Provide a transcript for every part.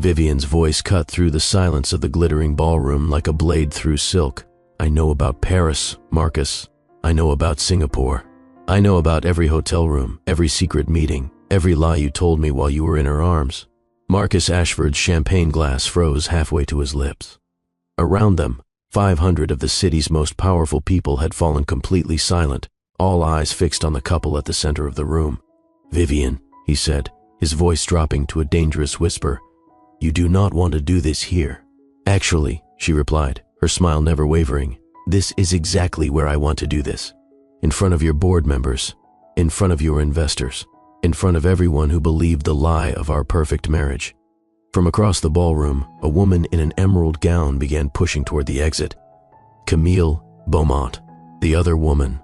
Vivian's voice cut through the silence of the glittering ballroom like a blade through silk. I know about Paris, Marcus. I know about Singapore. I know about every hotel room, every secret meeting, every lie you told me while you were in her arms. Marcus Ashford's champagne glass froze halfway to his lips. Around them, 500 of the city's most powerful people had fallen completely silent, all eyes fixed on the couple at the center of the room. "Vivian," he said, his voice dropping to a dangerous whisper, "you do not want to do this here." "Actually," she replied, her smile never wavering, "this is exactly where I want to do this. In front of your board members, in front of your investors, in front of everyone who believed the lie of our perfect marriage." From across the ballroom, a woman in an emerald gown began pushing toward the exit. Camille Beaumont, the other woman.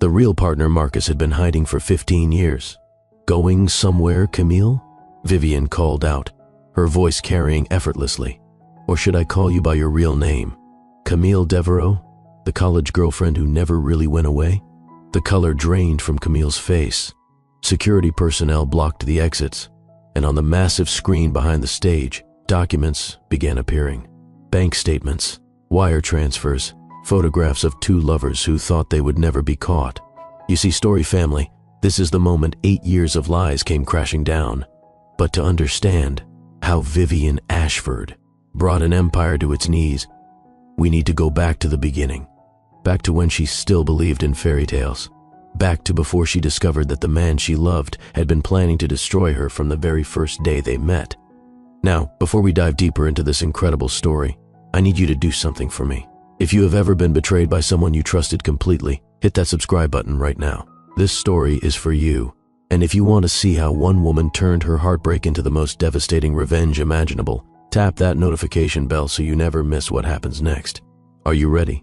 The real partner Marcus had been hiding for 15 years. "Going somewhere, Camille?" Vivian called out, her voice carrying effortlessly. "Or should I call you by your real name? Camille Devereaux, the college girlfriend who never really went away?" The color drained from Camille's face. Security personnel blocked the exits, and on the massive screen behind the stage, documents began appearing. Bank statements, wire transfers, photographs of two lovers who thought they would never be caught. You see, Story family, this is the moment 8 years of lies came crashing down. But to understand how Vivian Ashford brought an empire to its knees, we need to go back to the beginning. Back to when she still believed in fairy tales. Back to before she discovered that the man she loved had been planning to destroy her from the very first day they met. Now, before we dive deeper into this incredible story, I need you to do something for me. If you have ever been betrayed by someone you trusted completely, hit that subscribe button right now. This story is for you. And if you want to see how one woman turned her heartbreak into the most devastating revenge imaginable, tap that notification bell so you never miss what happens next. Are you ready?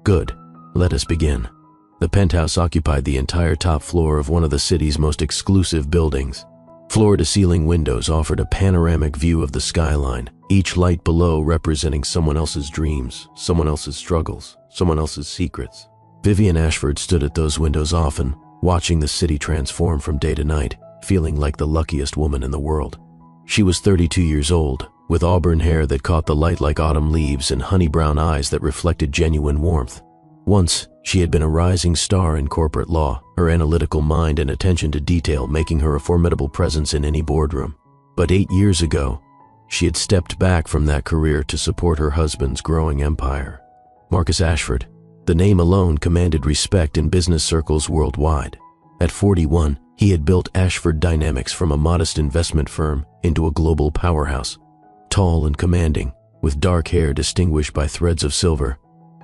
Good. Let us begin. The penthouse occupied the entire top floor of one of the city's most exclusive buildings. Floor-to-ceiling windows offered a panoramic view of the skyline, each light below representing someone else's dreams, someone else's struggles, someone else's secrets. Vivian Ashford stood at those windows often, watching the city transform from day to night, feeling like the luckiest woman in the world. She was 32 years old, with auburn hair that caught the light like autumn leaves and honey-brown eyes that reflected genuine warmth. Once, she had been a rising star in corporate law, her analytical mind and attention to detail making her a formidable presence in any boardroom. But 8 years ago, she had stepped back from that career to support her husband's growing empire. Marcus Ashford, the name alone commanded respect in business circles worldwide. At 41, he had built Ashford Dynamics from a modest investment firm into a global powerhouse. Tall and commanding, with dark hair distinguished by threads of silver.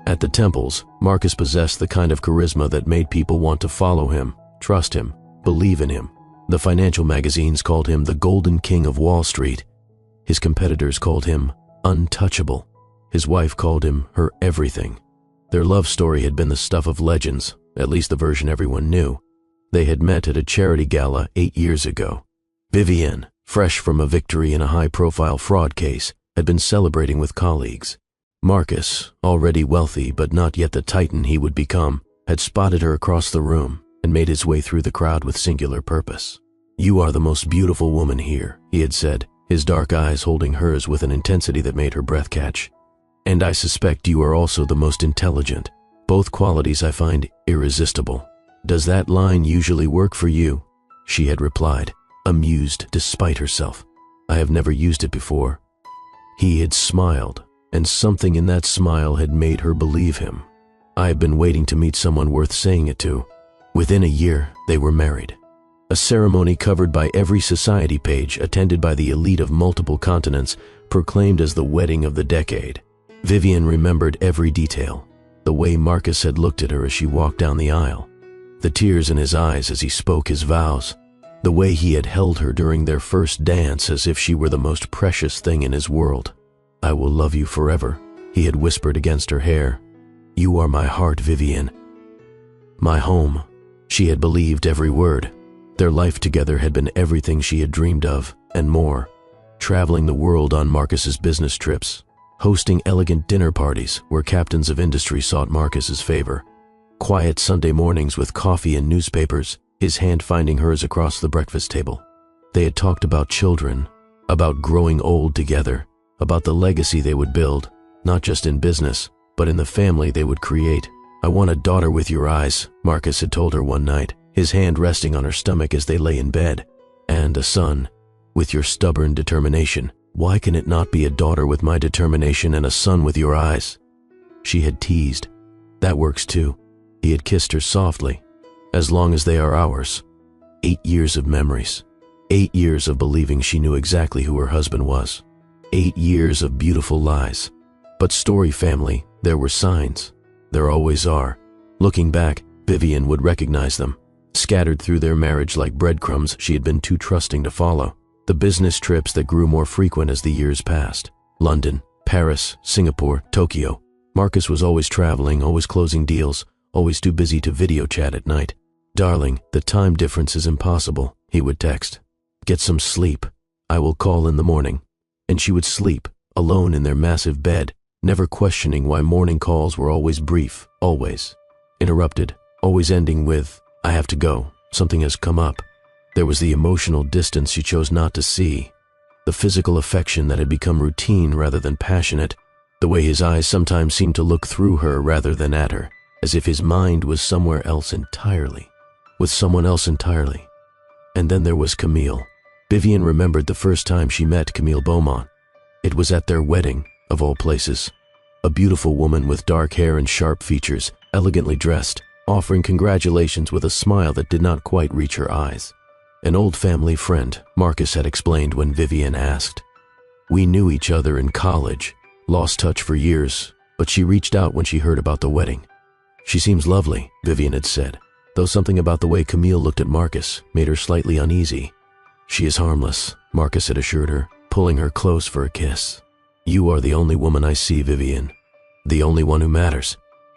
At the temples, Marcus possessed the kind of charisma that made people want to follow him, trust him, believe in him. The financial magazines called him the Golden King of Wall Street. His competitors called him untouchable. His wife called him her everything. Their love story had been the stuff of legends, at least the version everyone knew. They had met at a charity gala 8 years ago. Vivian, fresh from a victory in a high-profile fraud case, had been celebrating with colleagues. Marcus, already wealthy but not yet the titan he would become, had spotted her across the room and made his way through the crowd with singular purpose. "You are the most beautiful woman here," he had said, his dark eyes holding hers with an intensity that made her breath catch. "And I suspect you are also the most intelligent, both qualities I find irresistible. Does that line usually work for you?" She had replied, amused despite herself. "I have never used it before." He had smiled, and something in that smile had made her believe him. I have been waiting to meet someone worth saying it to. Within a year, they were married. A ceremony covered by every society page, attended by the elite of multiple continents, proclaimed as the wedding of the decade. Vivian remembered every detail. The way Marcus had looked at her as she walked down the aisle. The tears in his eyes as he spoke his vows. The way he had held her during their first dance as if she were the most precious thing in his world. "I will love you forever," he had whispered against her hair. "You are my heart, Vivian. My home." She had believed every word. Their life together had been everything she had dreamed of, and more. Traveling the world on Marcus's business trips. Hosting elegant dinner parties where captains of industry sought Marcus's favor. Quiet Sunday mornings with coffee and newspapers, his hand finding hers across the breakfast table. They had talked about children, about growing old together, about the legacy they would build, not just in business, but in the family they would create. "I want a daughter with your eyes," Marcus had told her one night, his hand resting on her stomach as they lay in bed. "And a son, with your stubborn determination. Why can it not be a daughter with my determination and a son with your eyes?" She had teased. "That works too." He had kissed her softly. "As long as they are ours." 8 years of memories. 8 years of believing she knew exactly who her husband was. 8 years of beautiful lies. But Story family, there were signs. There always are. Looking back, Vivian would recognize them, scattered through their marriage like breadcrumbs she had been too trusting to follow. The business trips that grew more frequent as the years passed. London, Paris, Singapore, Tokyo. Marcus was always traveling, always closing deals, always too busy to video chat at night. "Darling, the time difference is impossible," he would text. "Get some sleep. I will call in the morning." And she would sleep, alone in their massive bed, never questioning why morning calls were always brief, always interrupted, always ending with, "I have to go, something has come up." There was the emotional distance she chose not to see, the physical affection that had become routine rather than passionate, the way his eyes sometimes seemed to look through her rather than at her, as if his mind was somewhere else entirely, with someone else entirely. And then there was Camille. Vivian remembered the first time she met Camille Beaumont. It was at their wedding, of all places. A beautiful woman with dark hair and sharp features, elegantly dressed, offering congratulations with a smile that did not quite reach her eyes. "An old family friend," Marcus had explained when Vivian asked. "We knew each other in college, lost touch for years, but she reached out when she heard about the wedding." "She seems lovely," Vivian had said, though something about the way Camille looked at Marcus made her slightly uneasy. "She is harmless," Marcus had assured her, pulling her close for a kiss. "You are the only woman I see, Vivian. The only one who matters."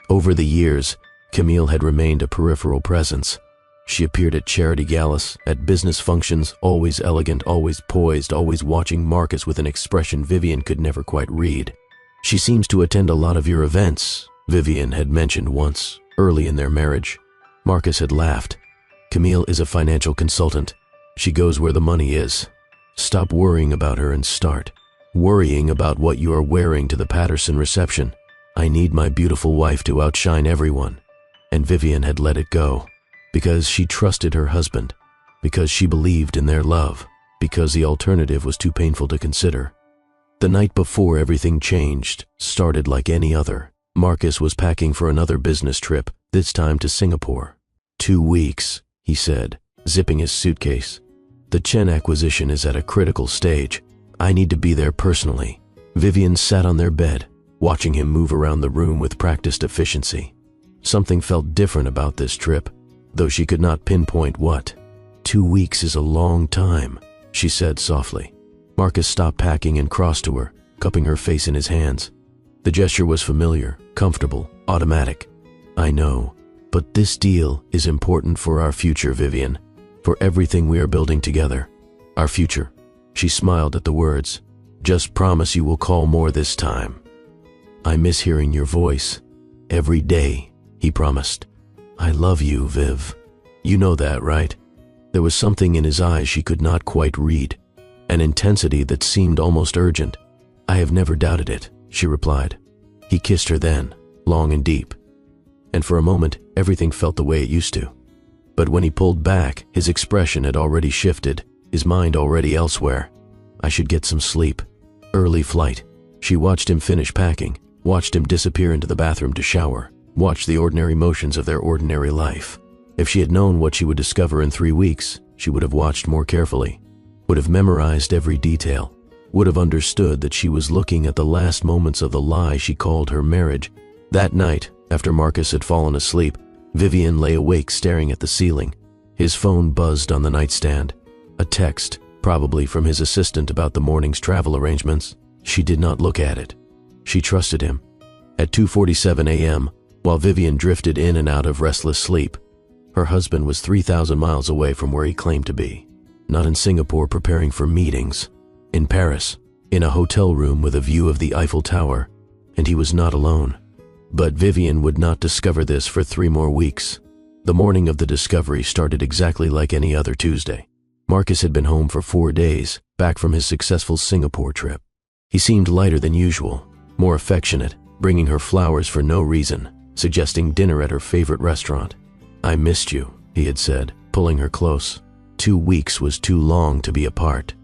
Over the years, Camille had remained a peripheral presence. She appeared at charity galas, at business functions, always elegant, always poised, always watching Marcus with an expression Vivian could never quite read. "She seems to attend a lot of your events," Vivian had mentioned once, early in their marriage. Marcus had laughed. "Camille is a financial consultant. She goes where the money is. Stop worrying about her and start worrying about what you are wearing to the Patterson reception. I need my beautiful wife to outshine everyone." And Vivian had let it go, because she trusted her husband, because she believed in their love, because the alternative was too painful to consider. The night before everything changed started like any other. Marcus was packing for another business trip, this time to Singapore. 2 weeks, he said, zipping his suitcase. "The Chen acquisition is at a critical stage. I need to be there personally." Vivian sat on their bed, watching him move around the room with practiced efficiency. Something felt different about this trip, though she could not pinpoint what. 2 weeks is a long time, she said softly. Marcus stopped packing and crossed to her, cupping her face in his hands. The gesture was familiar, comfortable, automatic. "I know, but this deal is important for our future, Vivian, for everything we are building together. Our future." She smiled at the words. "Just promise you will call more this time." "I miss hearing your voice. Every day," he promised. "I love you, Viv. You know that, right?" There was something in his eyes she could not quite read, an intensity that seemed almost urgent. "I have never doubted it," she replied. He kissed her then, long and deep. And for a moment, everything felt the way it used to. But when he pulled back, his expression had already shifted, his mind already elsewhere. "I should get some sleep. Early flight." She watched him finish packing, watched him disappear into the bathroom to shower, watched the ordinary motions of their ordinary life. If she had known what she would discover in 3 weeks, she would have watched more carefully, would have memorized every detail, would have understood that she was looking at the last moments of the lie she called her marriage. That night, after Marcus had fallen asleep, Vivian lay awake staring at the ceiling. His phone buzzed on the nightstand. A text, probably from his assistant about the morning's travel arrangements. She did not look at it. She trusted him. At 2:47 a.m., while Vivian drifted in and out of restless sleep, her husband was 3,000 miles away from where he claimed to be. Not in Singapore preparing for meetings. In Paris, in a hotel room with a view of the Eiffel Tower, and he was not alone. But Vivian would not discover this for 3 more weeks. The morning of the discovery started exactly like any other Tuesday. Marcus had been home for 4 days, back from his successful Singapore trip. He seemed lighter than usual, more affectionate, bringing her flowers for no reason, suggesting dinner at her favorite restaurant. "I missed you," he had said, pulling her close. 2 weeks was too long to be apart.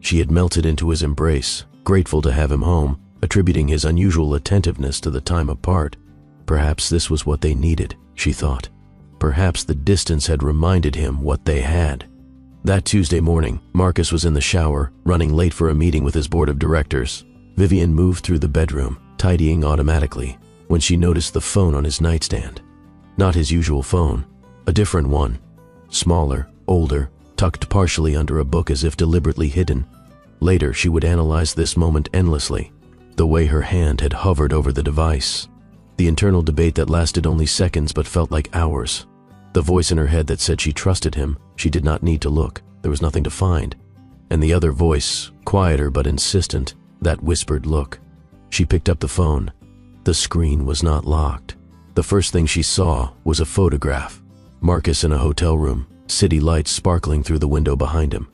She had melted into his embrace, grateful to have him home, attributing his unusual attentiveness to the time apart. Perhaps this was what they needed, she thought. Perhaps the distance had reminded him what they had. That Tuesday morning, Marcus was in the shower, running late for a meeting with his board of directors. Vivian moved through the bedroom, tidying automatically, when she noticed the phone on his nightstand. Not his usual phone, a different one. Smaller, older, tucked partially under a book as if deliberately hidden. Later, she would analyze this moment endlessly, the way her hand had hovered over the device. The internal debate that lasted only seconds but felt like hours. The voice in her head that said she trusted him, she did not need to look, there was nothing to find. And the other voice, quieter but insistent, that whispered look. She picked up the phone. The screen was not locked. The first thing she saw was a photograph. Marcus in a hotel room, city lights sparkling through the window behind him.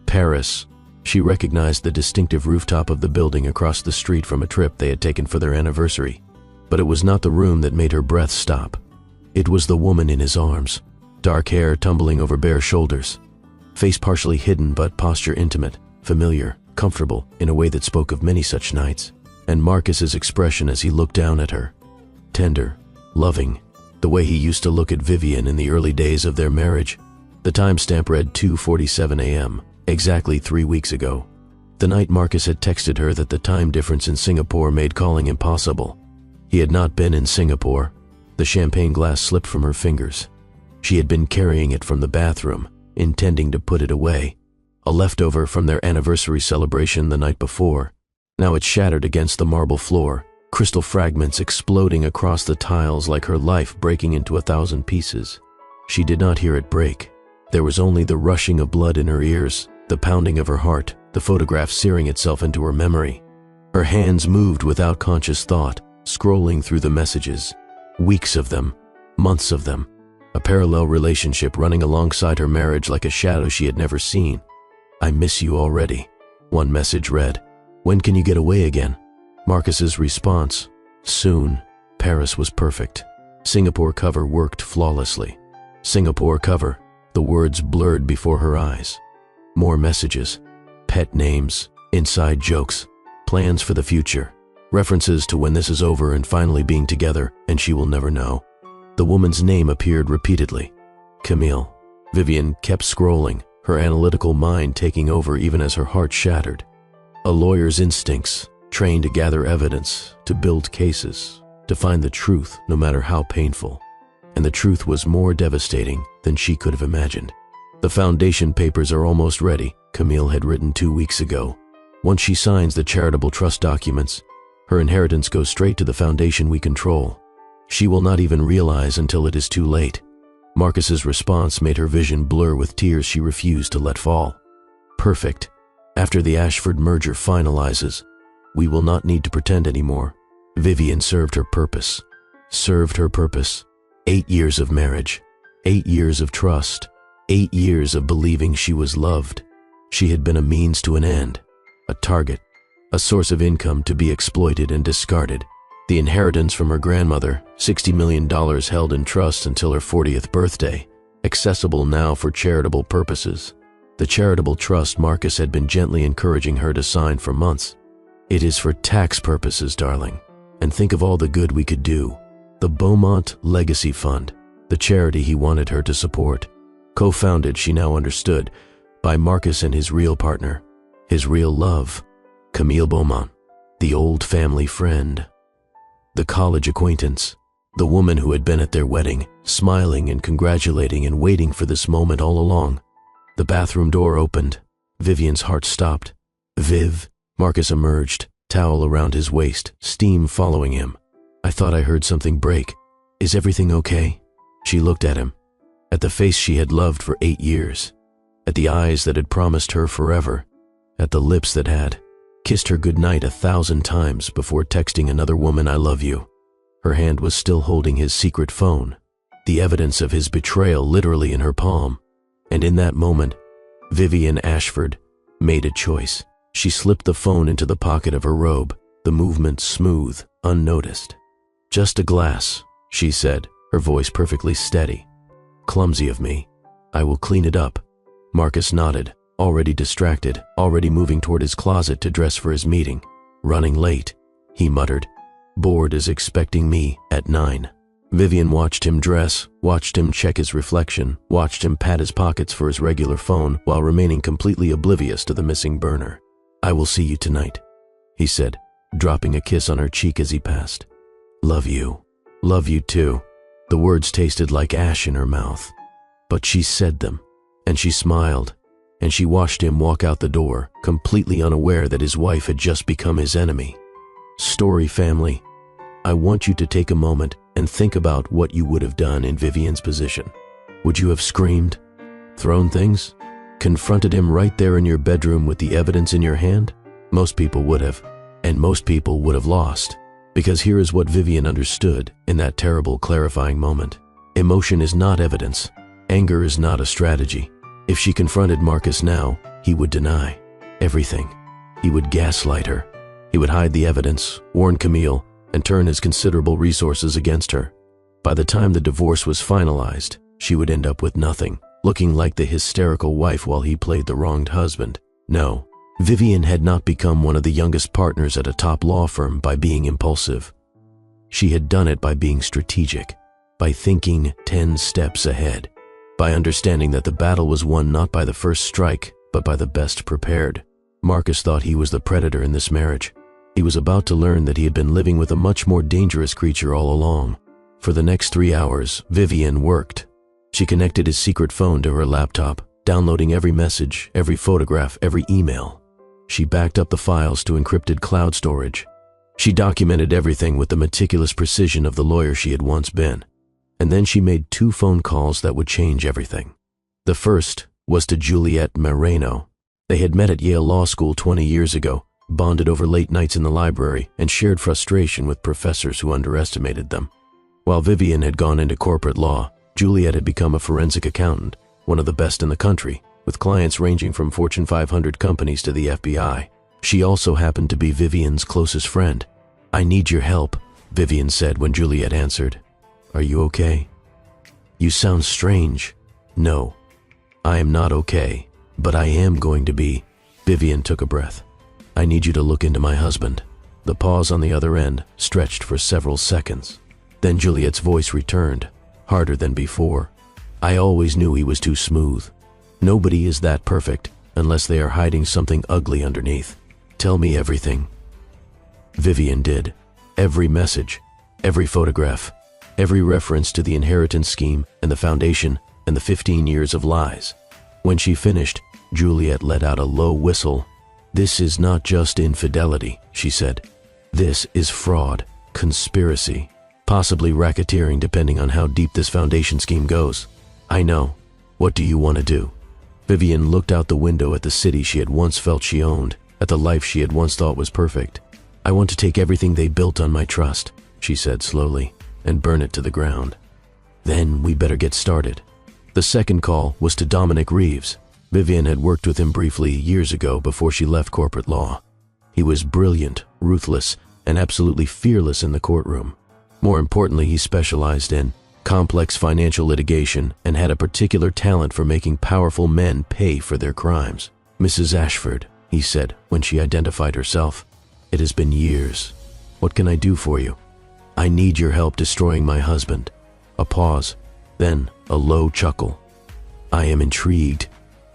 Paris. She recognized the distinctive rooftop of the building across the street from a trip they had taken for their anniversary. But it was not the room that made her breath stop. It was the woman in his arms, dark hair tumbling over bare shoulders, face partially hidden but posture intimate, familiar, comfortable in a way that spoke of many such nights, and Marcus's expression as he looked down at her. Tender, loving, the way he used to look at Vivian in the early days of their marriage. The timestamp read 2:47 a.m., exactly 3 weeks ago. The night Marcus had texted her that the time difference in Singapore made calling impossible. He had not been in Singapore. The champagne glass slipped from her fingers. She had been carrying it from the bathroom, intending to put it away. A leftover from their anniversary celebration the night before. Now it shattered against the marble floor, crystal fragments exploding across the tiles like her life breaking into 1,000 pieces. She did not hear it break. There was only the rushing of blood in her ears, the pounding of her heart, the photograph searing itself into her memory. Her hands moved without conscious thought, scrolling through the messages. Weeks of them, months of them. A parallel relationship running alongside her marriage like a shadow she had never seen. "I miss you already," one message read. "When can you get away again?" Marcus's response, "Soon." Paris was perfect. Singapore cover worked flawlessly. Singapore cover, the words blurred before her eyes. More messages, pet names, inside jokes, plans for the future. References to when this is over and finally being together, and she will never know. The woman's name appeared repeatedly. Camille. Vivian kept scrolling, her analytical mind taking over even as her heart shattered. A lawyer's instincts, trained to gather evidence, to build cases, to find the truth no matter how painful. And the truth was more devastating than she could have imagined. "The foundation papers are almost ready," Camille had written 2 weeks ago. "Once she signs the charitable trust documents, her inheritance goes straight to the foundation we control. She will not even realize until it is too late." Marcus's response made her vision blur with tears she refused to let fall. Perfect. After the Ashford merger finalizes, we will not need to pretend anymore. Vivian served her purpose. Served her purpose. 8 years of marriage. 8 years of trust. 8 years of believing she was loved. She had been a means to an end. A target. A source of income to be exploited and discarded. The inheritance from her grandmother, $60 million held in trust until her 40th birthday, accessible now for charitable purposes. The charitable trust Marcus had been gently encouraging her to sign for months. "It is for tax purposes, darling. And think of all the good we could do." The Beaumont Legacy Fund, the charity he wanted her to support. Co-founded, she now understood, by Marcus and his real partner, his real love. Camille Beaumont, the old family friend, the college acquaintance, the woman who had been at their wedding, smiling and congratulating and waiting for this moment all along. The bathroom door opened. Vivian's heart stopped. "Viv," Marcus emerged, towel around his waist, steam following him. "I thought I heard something break. Is everything okay?" She looked at him, at the face she had loved for 8 years, at the eyes that had promised her forever, at the lips that had kissed her goodnight 1,000 times before texting another woman, "I love you." Her hand was still holding his secret phone, the evidence of his betrayal literally in her palm. And in that moment, Vivian Ashford made a choice. She slipped the phone into the pocket of her robe, the movement smooth, unnoticed. "Just a glass," she said, her voice perfectly steady. "Clumsy of me. I will clean it up." Marcus nodded, already distracted, already moving toward his closet to dress for his meeting. "Running late," he muttered. "Board is expecting me at 9. Vivian watched him dress, watched him check his reflection, watched him pat his pockets for his regular phone while remaining completely oblivious to the missing burner. "I will see you tonight," he said, dropping a kiss on her cheek as he passed. "Love you. Love you too." The words tasted like ash in her mouth, but she said them, and she smiled, and she watched him walk out the door, completely unaware that his wife had just become his enemy. Story family, I want you to take a moment and think about what you would have done in Vivian's position. Would you have screamed? Thrown things? Confronted him right there in your bedroom with the evidence in your hand? Most people would have, and most people would have lost. Because here is what Vivian understood in that terrible clarifying moment. Emotion is not evidence. Anger is not a strategy. If she confronted Marcus now, he would deny everything. He would gaslight her. He would hide the evidence, warn Camille, and turn his considerable resources against her. By the time the divorce was finalized, she would end up with nothing, looking like the hysterical wife while he played the wronged husband. No, Vivian had not become one of the youngest partners at a top law firm by being impulsive. She had done it by being strategic, by thinking 10 steps ahead, by understanding that the battle was won not by the first strike, but by the best prepared. Marcus thought he was the predator in this marriage. He was about to learn that he had been living with a much more dangerous creature all along. For the next 3 hours, Vivian worked. She connected his secret phone to her laptop, downloading every message, every photograph, every email. She backed up the files to encrypted cloud storage. She documented everything with the meticulous precision of the lawyer she had once been. And then she made 2 phone calls that would change everything. The first was to Juliet Moreno. They had met at Yale Law School 20 years ago, bonded over late nights in the library, and shared frustration with professors who underestimated them. While Vivian had gone into corporate law, Juliet had become a forensic accountant, one of the best in the country, with clients ranging from Fortune 500 companies to the FBI. She also happened to be Vivian's closest friend. "I need your help," Vivian said when Juliet answered. "Are you okay?" "You sound strange." "No, I am not okay, but I am going to be." Vivian took a breath. "I need you to look into my husband." The pause on the other end stretched for several seconds. Then Juliet's voice returned, harder than before. "I always knew he was too smooth. Nobody is that perfect unless they are hiding something ugly underneath. Tell me everything." Vivian did. Every message, every photograph, every reference to the inheritance scheme and the foundation and the 15 years of lies. When she finished, Juliet let out a low whistle. "This is not just infidelity," she said. "This is fraud, conspiracy, possibly racketeering depending on how deep this foundation scheme goes. I know. What do you want to do?" Vivian looked out the window at the city she had once felt she owned, at the life she had once thought was perfect. "I want to take everything they built on my trust," she said slowly, "and burn it to the ground. Then we better get started." The second call was to Dominic Reeves. Vivian had worked with him briefly years ago before she left corporate law. He was brilliant, ruthless, and absolutely fearless in the courtroom. More importantly, he specialized in complex financial litigation and had a particular talent for making powerful men pay for their crimes. "Mrs. Ashford," he said when she identified herself, "it has been years. What can I do for you?" "I need your help destroying my husband." A pause, then a low chuckle. "I am intrigued.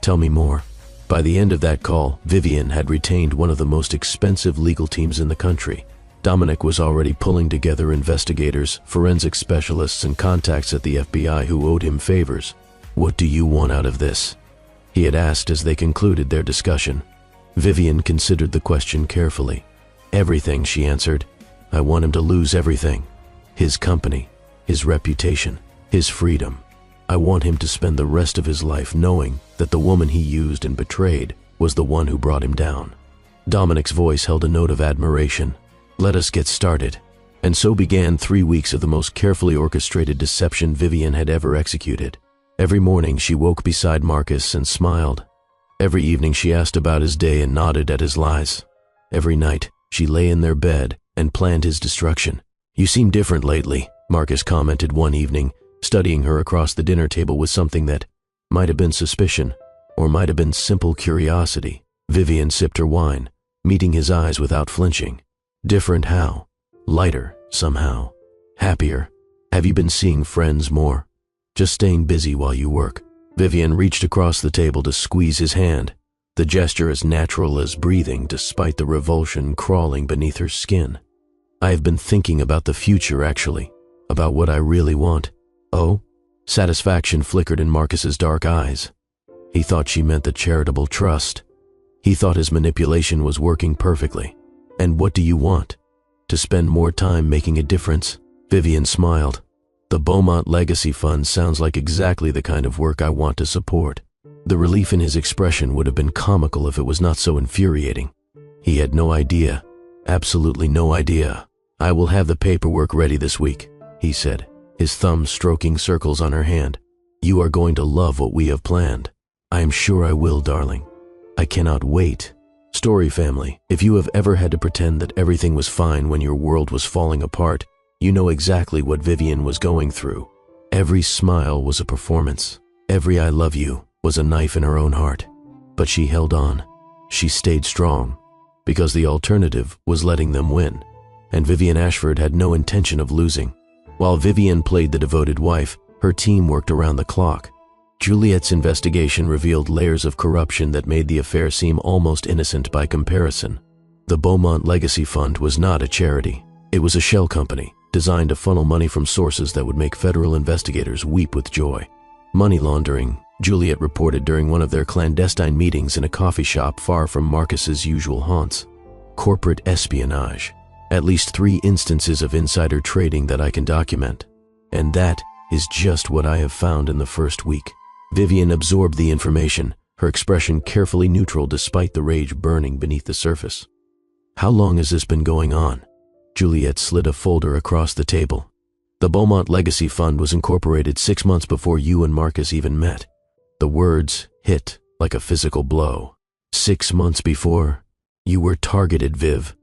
Tell me more." By the end of that call, Vivian had retained one of the most expensive legal teams in the country. Dominic was already pulling together investigators, forensic specialists, and contacts at the FBI who owed him favors. "What do you want out of this?" he had asked as they concluded their discussion. Vivian considered the question carefully. "Everything," she answered. "I want him to lose everything. His company, his reputation, his freedom. I want him to spend the rest of his life knowing that the woman he used and betrayed was the one who brought him down." Dominic's voice held a note of admiration. "Let us get started." And so began 3 weeks of the most carefully orchestrated deception Vivian had ever executed. Every morning she woke beside Marcus and smiled. Every evening she asked about his day and nodded at his lies. Every night she lay in their bed and planned his destruction. "You seem different lately," Marcus commented one evening, studying her across the dinner table with something that might have been suspicion or might have been simple curiosity. Vivian sipped her wine, meeting his eyes without flinching. "Different how?" "Lighter, somehow. Happier. Have you been seeing friends more?" "Just staying busy while you work." Vivian reached across the table to squeeze his hand, the gesture as natural as breathing despite the revulsion crawling beneath her skin. "I have been thinking about the future, actually, about what I really want." "Oh?" Satisfaction flickered in Marcus's dark eyes. He thought she meant the charitable trust. He thought his manipulation was working perfectly. "And what do you want?" "To spend more time making a difference." Vivian smiled. "The Beaumont Legacy Fund sounds like exactly the kind of work I want to support." The relief in his expression would have been comical if it was not so infuriating. He had no idea, absolutely no idea. "I will have the paperwork ready this week," he said, his thumb stroking circles on her hand. "You are going to love what we have planned." "I am sure I will, darling. I cannot wait." Story family, if you have ever had to pretend that everything was fine when your world was falling apart, you know exactly what Vivian was going through. Every smile was a performance. Every "I love you" was a knife in her own heart. But she held on. She stayed strong, because the alternative was letting them win, and Vivian Ashford had no intention of losing. While Vivian played the devoted wife, her team worked around the clock. Juliet's investigation revealed layers of corruption that made the affair seem almost innocent by comparison. The Beaumont Legacy Fund was not a charity. It was a shell company, designed to funnel money from sources that would make federal investigators weep with joy. "Money laundering," Juliet reported during one of their clandestine meetings in a coffee shop far from Marcus's usual haunts. "Corporate espionage. At least 3 instances of insider trading that I can document. And that is just what I have found in the first week." Vivian absorbed the information, her expression carefully neutral despite the rage burning beneath the surface. "How long has this been going on?" Juliet slid a folder across the table. "The Beaumont Legacy Fund was incorporated 6 months before you and Marcus even met." The words hit like a physical blow. 6 months before? You were targeted, Viv.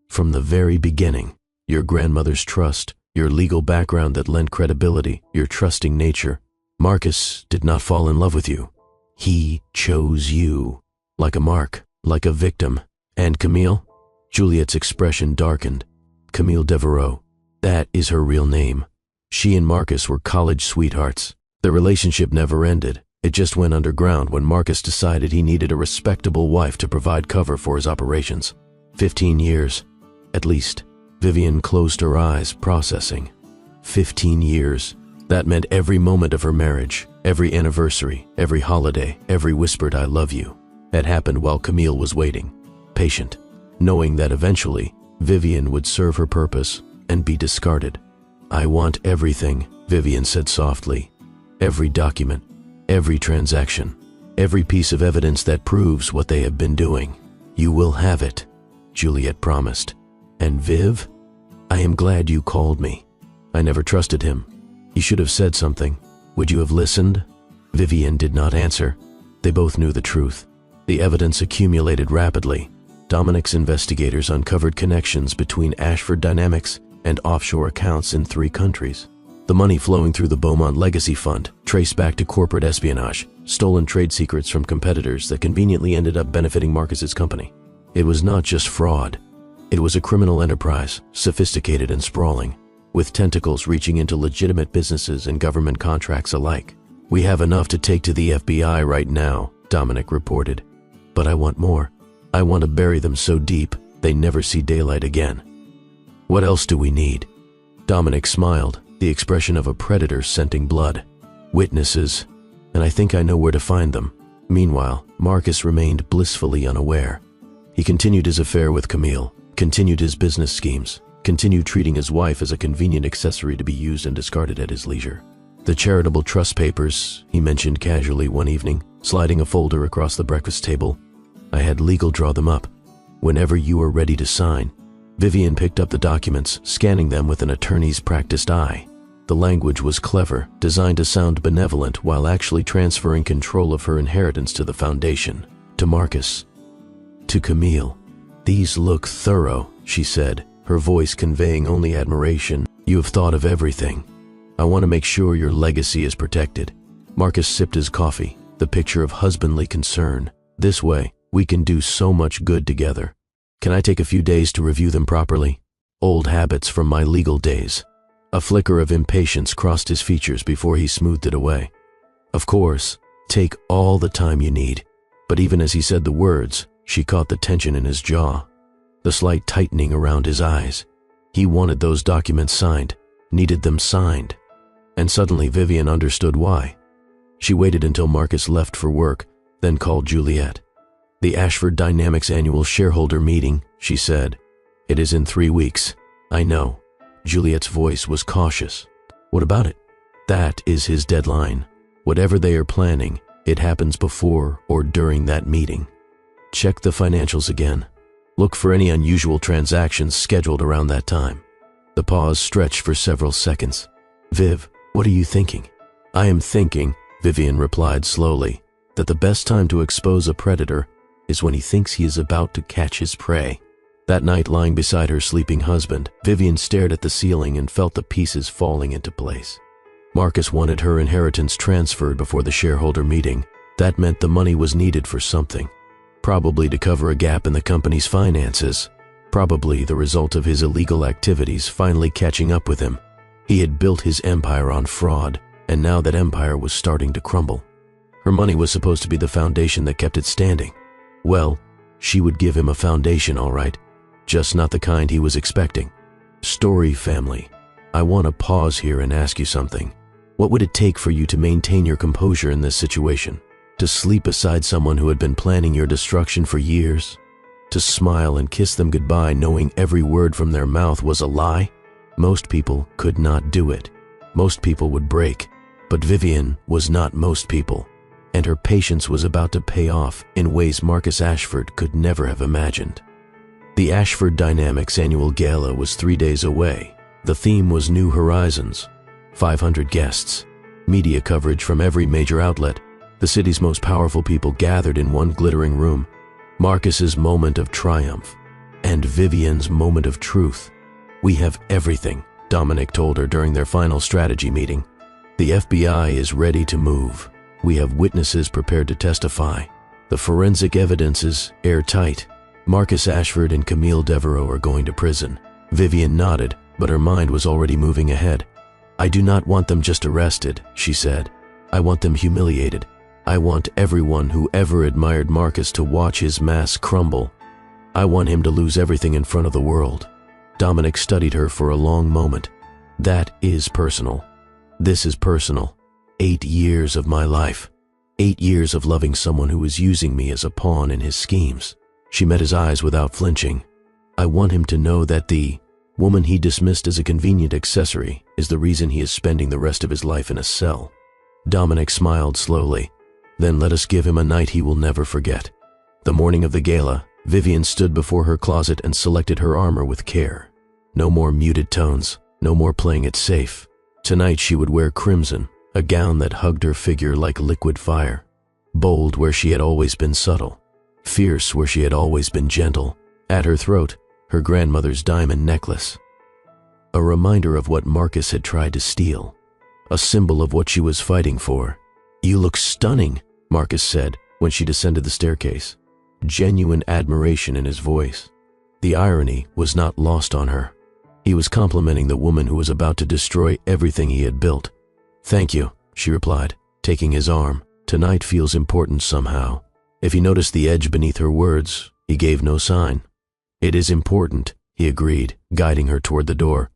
From the very beginning. Your grandmother's trust, your legal background that lent credibility, your trusting nature. Marcus did not fall in love with you. He chose you. Like a mark, like a victim. And Camille? Juliet's expression darkened. Camille Devereaux. That is her real name. She and Marcus were college sweethearts. Their relationship never ended. It just went underground when Marcus decided he needed a respectable wife to provide cover for his operations. 15 years. At least. Vivian closed her eyes, processing. 15 years. That meant every moment of her marriage, every anniversary, every holiday, every whispered "I love you" had happened while Camille was waiting, patient, knowing that eventually Vivian would serve her purpose and be discarded. "I want everything," Vivian said softly. "Every document, every transaction, every piece of evidence that proves what they have been doing. You will have it," Juliet promised. "And Viv, I am glad you called me. I never trusted him. You should have said something. Would you have listened?" Vivian did not answer. They both knew the truth. The evidence accumulated rapidly. Dominic's investigators uncovered connections between Ashford Dynamics and offshore accounts in 3 countries. The money flowing through the Beaumont Legacy Fund traced back to corporate espionage, stolen trade secrets from competitors that conveniently ended up benefiting Marcus's company. It was not just fraud. It was a criminal enterprise, sophisticated and sprawling, with tentacles reaching into legitimate businesses and government contracts alike. "We have enough to take to the FBI right now," Dominic reported. "But I want more. I want to bury them so deep they never see daylight again." "What else do we need?" Dominic smiled, the expression of a predator scenting blood. "Witnesses, and I think I know where to find them." Meanwhile, Marcus remained blissfully unaware. He continued his affair with Camille, continued his business schemes, continued treating his wife as a convenient accessory to be used and discarded at his leisure. "The charitable trust papers," he mentioned casually one evening, sliding a folder across the breakfast table. "I had legal draw them up. Whenever you are ready to sign." Vivian picked up the documents, scanning them with an attorney's practiced eye. The language was clever, designed to sound benevolent while actually transferring control of her inheritance to the foundation. to Marcus. To Camille. "These look thorough," she said, her voice conveying only admiration. "You have thought of everything. I want to make sure your legacy is protected." Marcus sipped his coffee, the picture of husbandly concern. "This way, we can do so much good together. Can I take a few days to review them properly? Old habits from my legal days." A flicker of impatience crossed his features before he smoothed it away. "Of course, take all the time you need." But even as he said the words, she caught the tension in his jaw, the slight tightening around his eyes. He wanted those documents signed, needed them signed. And suddenly Vivian understood why. She waited until Marcus left for work, then called Juliet. "The Ashford Dynamics annual shareholder meeting," she said. "It is in 3 weeks." "I know." Juliet's voice was cautious. "What about it?" "That is his deadline. Whatever they are planning, it happens before or during that meeting. Check the financials again. Look for any unusual transactions scheduled around that time." The pause stretched for several seconds. "Viv, what are you thinking?" "I am thinking," Vivian replied slowly, "that the best time to expose a predator is when he thinks he is about to catch his prey." That night, lying beside her sleeping husband, Vivian stared at the ceiling and felt the pieces falling into place. Marcus wanted her inheritance transferred before the shareholder meeting. That meant the money was needed for something. Probably to cover a gap in the company's finances. Probably the result of his illegal activities finally catching up with him. He had built his empire on fraud, and now that empire was starting to crumble. Her money was supposed to be the foundation that kept it standing. Well, she would give him a foundation, all right. Just not the kind he was expecting. "Story family, I want to pause here and ask you something. What would it take for you to maintain your composure in this situation? To sleep beside someone who had been planning your destruction for years? To smile and kiss them goodbye knowing every word from their mouth was a lie? Most people could not do it. Most people would break. But Vivian was not most people, and her patience was about to pay off in ways Marcus Ashford could never have imagined. The Ashford Dynamics annual gala was 3 days away. The theme was New Horizons. 500 guests, media coverage from every major outlet, the city's most powerful people gathered in one glittering room. Marcus's moment of triumph, and Vivian's moment of truth. "We have everything," Dominic told her during their final strategy meeting. "The FBI is ready to move. We have witnesses prepared to testify. The forensic evidence is airtight. Marcus Ashford and Camille Devereaux are going to prison." Vivian nodded, but her mind was already moving ahead. "I do not want them just arrested," she said. "I want them humiliated. I want everyone who ever admired Marcus to watch his mask crumble. I want him to lose everything in front of the world." Dominic studied her for a long moment. "That is personal. This is personal. 8 years of my life. 8 years of loving someone who was using me as a pawn in his schemes." She met his eyes without flinching. "I want him to know that the woman he dismissed as a convenient accessory is the reason he is spending the rest of his life in a cell." Dominic smiled slowly. "Then let us give him a night he will never forget." The morning of the gala, Vivian stood before her closet and selected her armor with care. No more muted tones, no more playing it safe. Tonight she would wear crimson, a gown that hugged her figure like liquid fire. Bold where she had always been subtle. Fierce where she had always been gentle. At her throat, her grandmother's diamond necklace. A reminder of what Marcus had tried to steal. A symbol of what she was fighting for. "You look stunning," Marcus said when she descended the staircase. Genuine admiration in his voice. The irony was not lost on her. He was complimenting the woman who was about to destroy everything he had built. "Thank you," she replied, taking his arm. "Tonight feels important somehow." If he noticed the edge beneath her words, he gave no sign. "It is important," he agreed, guiding her toward the door.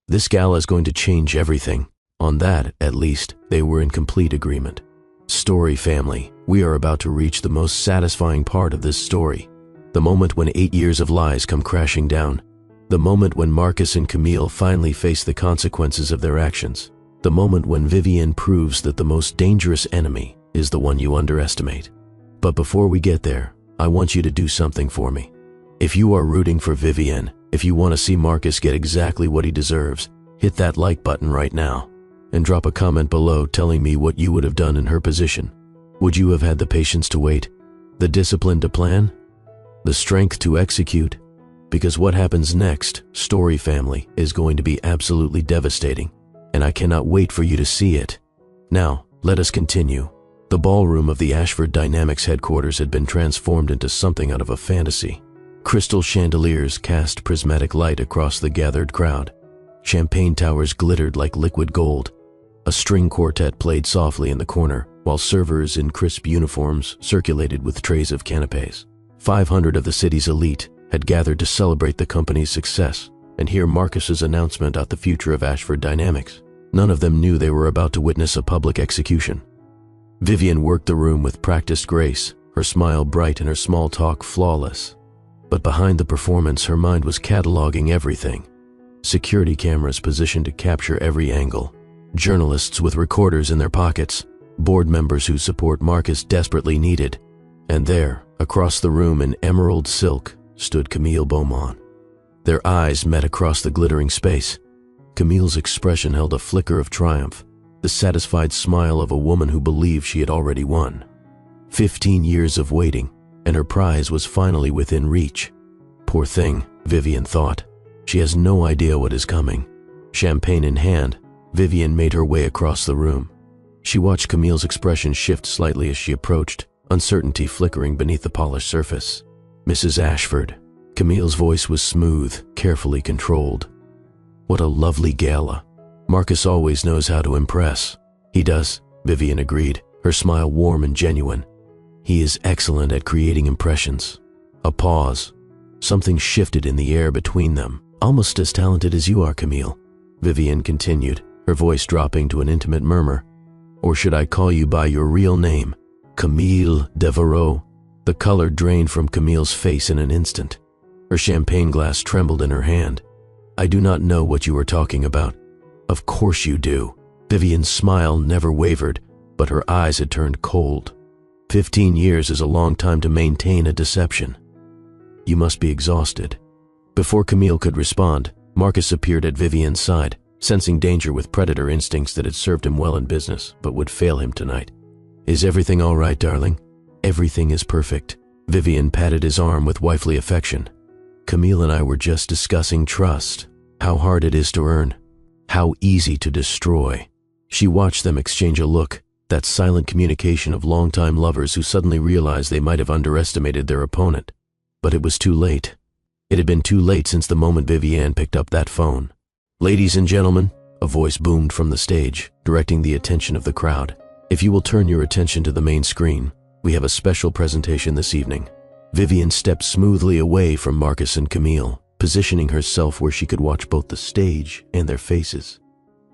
"This gala is going to change everything." On that, at least, they were in complete agreement. Story family, we are about to reach the most satisfying part of this story. The moment when 8 years of lies come crashing down. The moment when Marcus and Camille finally face the consequences of their actions. The moment when Vivian proves that the most dangerous enemy is the one you underestimate. But before we get there, I want you to do something for me. If you are rooting for Vivian, if you want to see Marcus get exactly what he deserves, hit that like button right now. And drop a comment below telling me what you would have done in her position. Would you have had the patience to wait? The discipline to plan? The strength to execute? Because what happens next, story family, is going to be absolutely devastating, and I cannot wait for you to see it. Now, let us continue. The ballroom of the Ashford Dynamics headquarters had been transformed into something out of a fantasy. Crystal chandeliers cast prismatic light across the gathered crowd. Champagne towers glittered like liquid gold. A string quartet played softly in the corner, while servers in crisp uniforms circulated with trays of canapes. 500 of the city's elite had gathered to celebrate the company's success and hear Marcus's announcement about the future of Ashford Dynamics. None of them knew they were about to witness a public execution. Vivian worked the room with practiced grace, her smile bright and her small talk flawless. But behind the performance, her mind was cataloging everything. Security cameras positioned to capture every angle. Journalists with recorders in their pockets. Board members whose support Marcus desperately needed. And there, across the room in emerald silk, stood Camille Beaumont. Their eyes met across the glittering space. Camille's expression held a flicker of triumph, the satisfied smile of a woman who believed she had already won. 15 years of waiting, and her prize was finally within reach. Poor thing, Vivian thought. She has no idea what is coming. Champagne in hand, Vivian made her way across the room. She watched Camille's expression shift slightly as she approached, uncertainty flickering beneath the polished surface. Mrs. Ashford. Camille's voice was smooth, carefully controlled. What a lovely gala. Marcus always knows how to impress. He does, Vivian agreed, her smile warm and genuine. He is excellent at creating impressions. A pause. Something shifted in the air between them. Almost as talented as you are, Camille, Vivian continued, her voice dropping to an intimate murmur. Or should I call you by your real name, Camille Devereaux? The color drained from Camille's face in an instant. Her champagne glass trembled in her hand. I do not know what you are talking about. Of course you do. Vivian's smile never wavered, but her eyes had turned cold. 15 years is a long time to maintain a deception. You must be exhausted. Before Camille could respond, Marcus appeared at Vivian's side, sensing danger with predator instincts that had served him well in business, but would fail him tonight. Is everything all right, darling? Everything is perfect. Vivian patted his arm with wifely affection. Camille and I were just discussing trust, how hard it is to earn, how easy to destroy. She watched them exchange a look, that silent communication of longtime lovers who suddenly realized they might have underestimated their opponent. But it was too late. It had been too late since the moment Vivian picked up that phone. Ladies and gentlemen, a voice boomed from the stage, directing the attention of the crowd. If you will turn your attention to the main screen, we have a special presentation this evening. Vivian stepped smoothly away from Marcus and Camille, positioning herself where she could watch both the stage and their faces.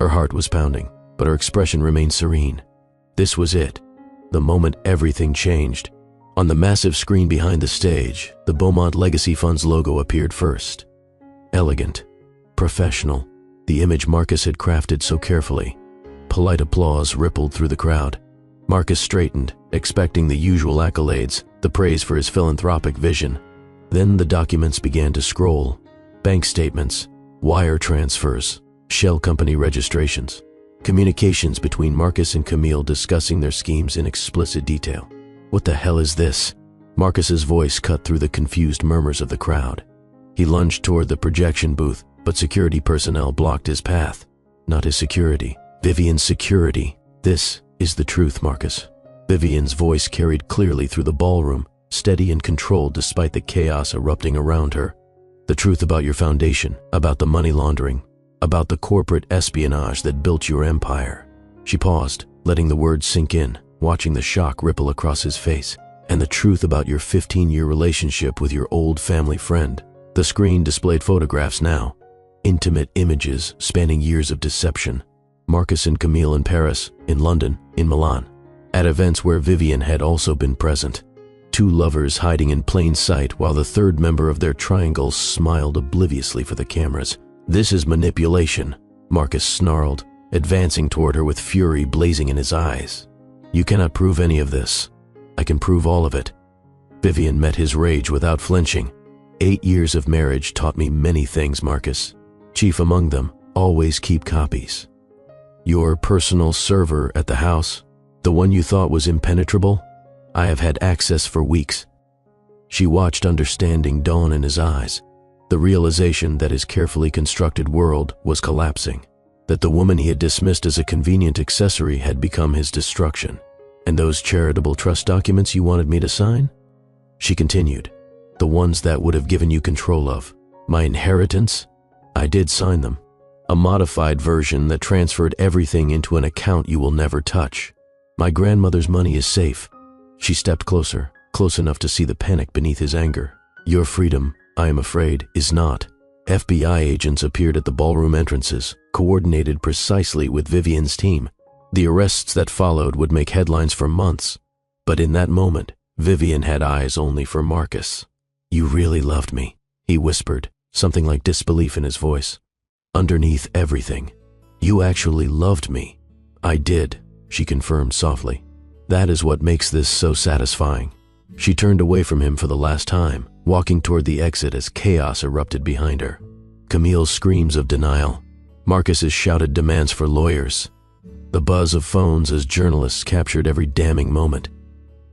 Her heart was pounding, but her expression remained serene. This was it, the moment everything changed. On the massive screen behind the stage, the Beaumont Legacy Fund's logo appeared first. Elegant, professional, the image Marcus had crafted so carefully. Polite applause rippled through the crowd. Marcus straightened, expecting the usual accolades, the praise for his philanthropic vision. Then the documents began to scroll. Bank statements, wire transfers, shell company registrations, communications between Marcus and Camille discussing their schemes in explicit detail. What the hell is this? Marcus's voice cut through the confused murmurs of the crowd. He lunged toward the projection booth, but security personnel blocked his path. Not his security, Vivian's security. This is the truth, Marcus. Vivian's voice carried clearly through the ballroom, steady and controlled despite the chaos erupting around her. The truth about your foundation, about the money laundering, about the corporate espionage that built your empire. She paused, letting the words sink in, watching the shock ripple across his face. And the truth about your 15-year relationship with your old family friend. The screen displayed photographs now. Intimate images spanning years of deception. Marcus and Camille in Paris, in London, in Milan. At events where Vivian had also been present. Two lovers hiding in plain sight while the third member of their triangle smiled obliviously for the cameras. This is manipulation, Marcus snarled, advancing toward her with fury blazing in his eyes. You cannot prove any of this. I can prove all of it. Vivian met his rage without flinching. 8 years of marriage taught me many things, Marcus. Chief among them, always keep copies. Your personal server at the house, the one you thought was impenetrable? I have had access for weeks." She watched understanding dawn in his eyes, the realization that his carefully constructed world was collapsing, that the woman he had dismissed as a convenient accessory had become his destruction. "And those charitable trust documents you wanted me to sign?" She continued. "The ones that would have given you control of my inheritance? I did sign them. A modified version that transferred everything into an account you will never touch. My grandmother's money is safe." She stepped closer, close enough to see the panic beneath his anger. "Your freedom, I am afraid, is not." FBI agents appeared at the ballroom entrances, coordinated precisely with Vivian's team. The arrests that followed would make headlines for months. But in that moment, Vivian had eyes only for Marcus. "You really loved me," he whispered, something like disbelief in his voice. "Underneath everything, you actually loved me." "I did," she confirmed softly. "That is what makes this so satisfying." She turned away from him for the last time, walking toward the exit as chaos erupted behind her. Camille's screams of denial, Marcus's shouted demands for lawyers, the buzz of phones as journalists captured every damning moment.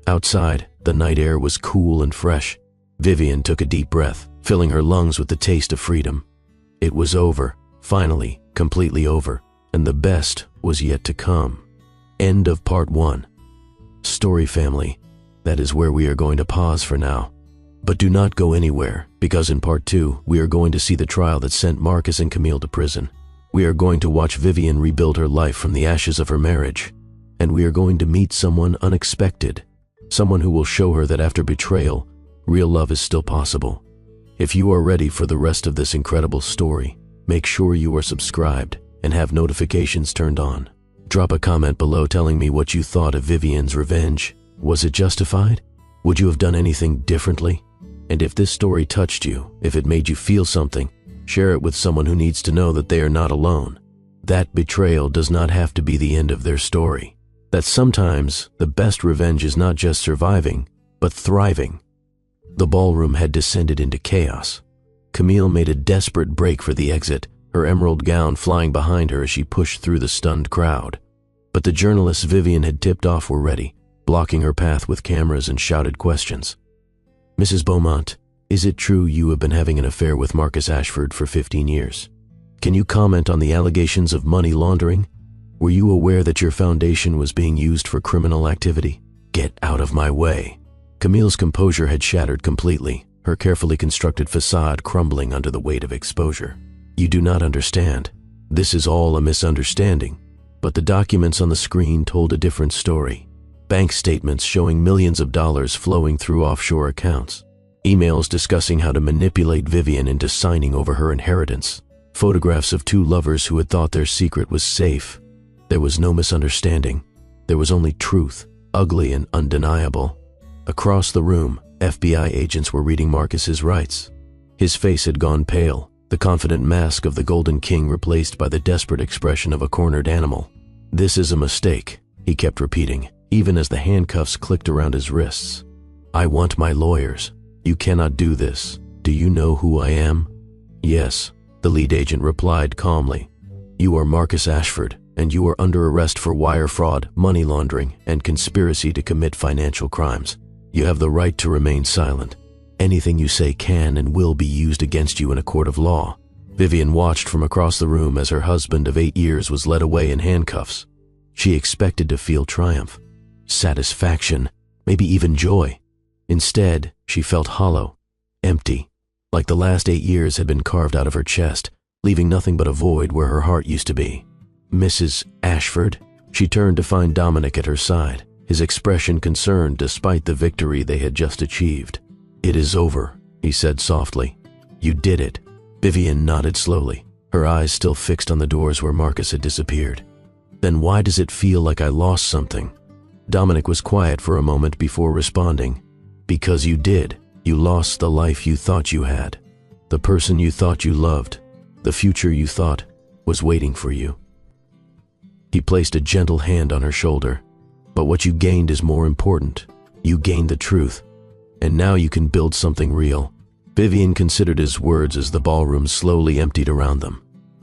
Outside, the night air was cool and fresh. Vivian took a deep breath, filling her lungs with the taste of freedom. It was over, finally, completely over, and the best was yet to come. End of part 1. Story family, that is where we are going to pause for now. But do not go anywhere, because in part 2, we are going to see the trial that sent Marcus and Camille to prison. We are going to watch Vivian rebuild her life from the ashes of her marriage. And we are going to meet someone unexpected, someone who will show her that after betrayal, real love is still possible. If you are ready for the rest of this incredible story, make sure you are subscribed and have notifications turned on. Drop a comment below telling me what you thought of Vivian's revenge. Was it justified? Would you have done anything differently? And if this story touched you, if it made you feel something, share it with someone who needs to know that they are not alone. That betrayal does not have to be the end of their story. That sometimes the best revenge is not just surviving, but thriving. The ballroom had descended into chaos. Camille made a desperate break for the exit, her emerald gown flying behind her as she pushed through the stunned crowd. But the journalists Vivian had tipped off were ready, blocking her path with cameras and shouted questions. "Mrs. Beaumont, is it true you have been having an affair with Marcus Ashford for 15 years? Can you comment on the allegations of money laundering? Were you aware that your foundation was being used for criminal activity? Get out of my way." Camille's composure had shattered completely, her carefully constructed facade crumbling under the weight of exposure. "You do not understand. This is all a misunderstanding." But the documents on the screen told a different story. Bank statements showing millions of dollars flowing through offshore accounts. Emails discussing how to manipulate Vivian into signing over her inheritance. Photographs of two lovers who had thought their secret was safe. There was no misunderstanding. There was only truth, ugly and undeniable. Across the room, FBI agents were reading Marcus's rights. His face had gone pale, the confident mask of the Golden King replaced by the desperate expression of a cornered animal. "This is a mistake," he kept repeating, even as the handcuffs clicked around his wrists. "I want my lawyers. You cannot do this. Do you know who I am?" "Yes," the lead agent replied calmly. "You are Marcus Ashford, and you are under arrest for wire fraud, money laundering, and conspiracy to commit financial crimes. You have the right to remain silent. Anything you say can and will be used against you in a court of law." Vivian watched from across the room as her husband of 8 years was led away in handcuffs. She expected to feel triumph, satisfaction, maybe even joy. Instead, she felt hollow, empty, like the last 8 years had been carved out of her chest, leaving nothing but a void where her heart used to be. "Mrs. Ashford?" She turned to find Dominic at her side, his expression concerned despite the victory they had just achieved. "It is over," he said softly. "You did it." Vivian nodded slowly, her eyes still fixed on the doors where Marcus had disappeared. "Then why does it feel like I lost something?" Dominic was quiet for a moment before responding. "Because you did. You lost the life you thought you had, the person you thought you loved, the future you thought was waiting for you." He placed a gentle hand on her shoulder. "But what you gained is more important. You gained the truth. And now you can build something real." Vivian considered his words as the ballroom slowly emptied around them.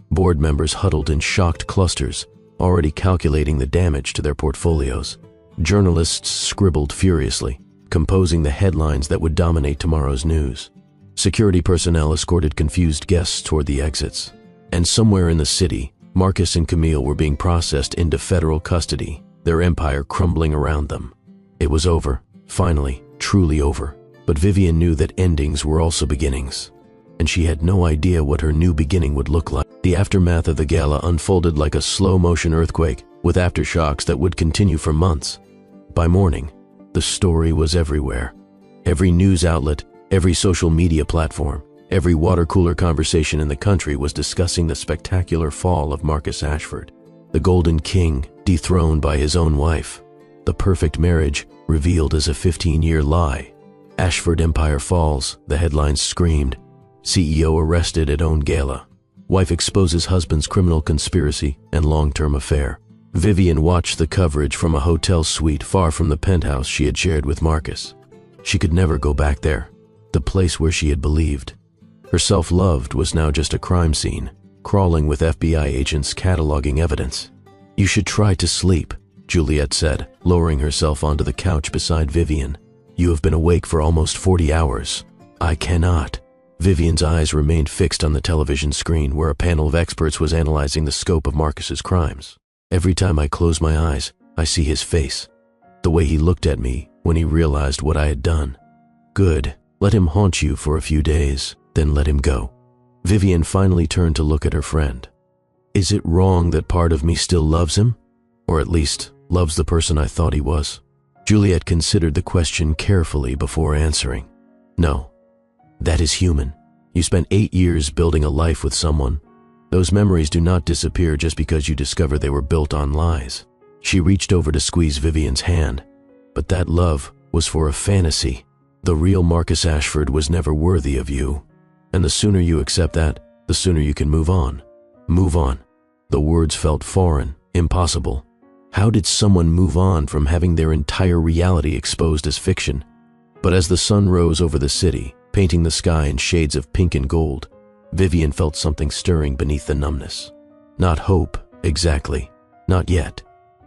Board members huddled in shocked clusters, already calculating the damage to their portfolios. Journalists scribbled furiously, composing the headlines that would dominate tomorrow's news. Security personnel escorted confused guests toward the exits. And somewhere in the city, Marcus and Camille were being processed into federal custody, their empire crumbling around them. It was over, finally, truly over. But Vivian knew that endings were also beginnings, and she had no idea what her new beginning would look like. The aftermath of the gala unfolded like a slow-motion earthquake, with aftershocks that would continue for months. By morning, the story was everywhere. Every news outlet, every social media platform, every water cooler conversation in the country was discussing the spectacular fall of Marcus Ashford, the Golden King dethroned by his own wife, the perfect marriage revealed as a 15-year lie. Ashford Empire falls, the headlines screamed. CEO arrested at own gala. Wife exposes husband's criminal conspiracy and long-term affair. Vivian watched the coverage from a hotel suite far from the penthouse she had shared with Marcus. She could never go back there, the place where she had believed. Her self-love was now just a crime scene, crawling with FBI agents cataloging evidence. "You should try to sleep," Juliet said, lowering herself onto the couch beside Vivian. "You have been awake for almost 40 hours. I cannot." Vivian's eyes remained fixed on the television screen where a panel of experts was analyzing the scope of Marcus's crimes. "Every time I close my eyes, I see his face. The way he looked at me when he realized what I had done. Good. Let him haunt you for a few days, then let him go." Vivian finally turned to look at her friend. "Is it wrong that part of me still loves him? Or at least, loves the person I thought he was?" Juliet considered the question carefully before answering. "No. That is human. You spent 8 years building a life with someone. Those memories do not disappear just because you discover they were built on lies." She reached over to squeeze Vivian's hand. "But that love was for a fantasy. The real Marcus Ashford was never worthy of you. And the sooner you accept that, the sooner you can move on. Move on." The words felt foreign, impossible. How did someone move on from having their entire reality exposed as fiction? But as the sun rose over the city, painting the sky in shades of pink and gold, Vivian felt something stirring beneath the numbness. Not hope, exactly. Not yet.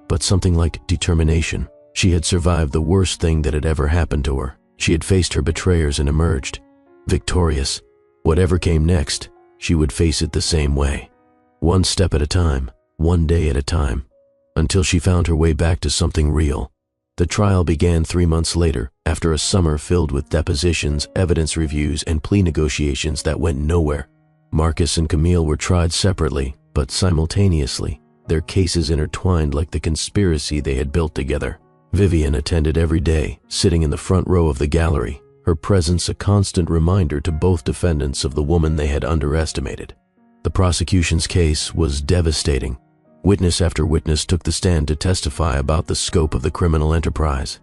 But something like determination. She had survived the worst thing that had ever happened to her. She had faced her betrayers and emerged victorious. Whatever came next, she would face it the same way. One step at a time, one day at a time, until she found her way back to something real. The trial began 3 months later, after a summer filled with depositions, evidence reviews, and plea negotiations that went nowhere. Marcus and Camille were tried separately, but simultaneously, their cases intertwined like the conspiracy they had built together. Vivian attended every day, sitting in the front row of the gallery, her presence a constant reminder to both defendants of the woman they had underestimated. The prosecution's case was devastating. Witness after witness took the stand to testify about the scope of the criminal enterprise.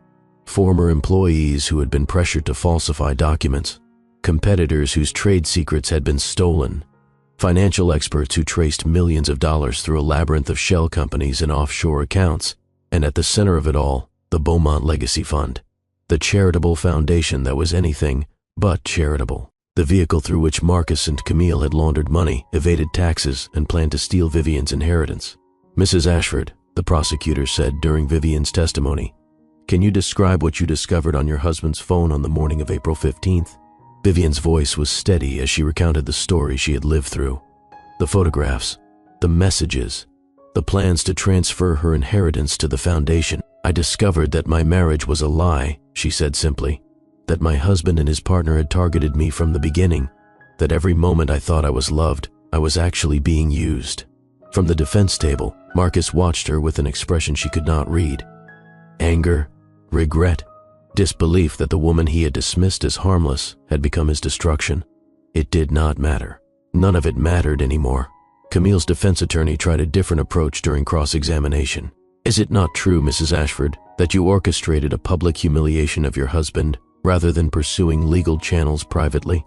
Former employees who had been pressured to falsify documents, competitors whose trade secrets had been stolen, financial experts who traced millions of dollars through a labyrinth of shell companies and offshore accounts, and at the center of it all, the Beaumont Legacy Fund, the charitable foundation that was anything but charitable, the vehicle through which Marcus and Camille had laundered money, evaded taxes, and planned to steal Vivian's inheritance. "Mrs. Ashford," the prosecutor said during Vivian's testimony, "can you describe what you discovered on your husband's phone on the morning of April 15th? Vivian's voice was steady as she recounted the story she had lived through. The photographs, the messages, the plans to transfer her inheritance to the foundation. "I discovered that my marriage was a lie," she said simply, "that my husband and his partner had targeted me from the beginning, that every moment I thought I was loved, I was actually being used." From the defense table, Marcus watched her with an expression she could not read. Anger, regret, disbelief that the woman he had dismissed as harmless had become his destruction. It did not matter. None of it mattered anymore. Camille's defense attorney tried a different approach during cross-examination. "Is it not true, Mrs. Ashford, that you orchestrated a public humiliation of your husband rather than pursuing legal channels privately?"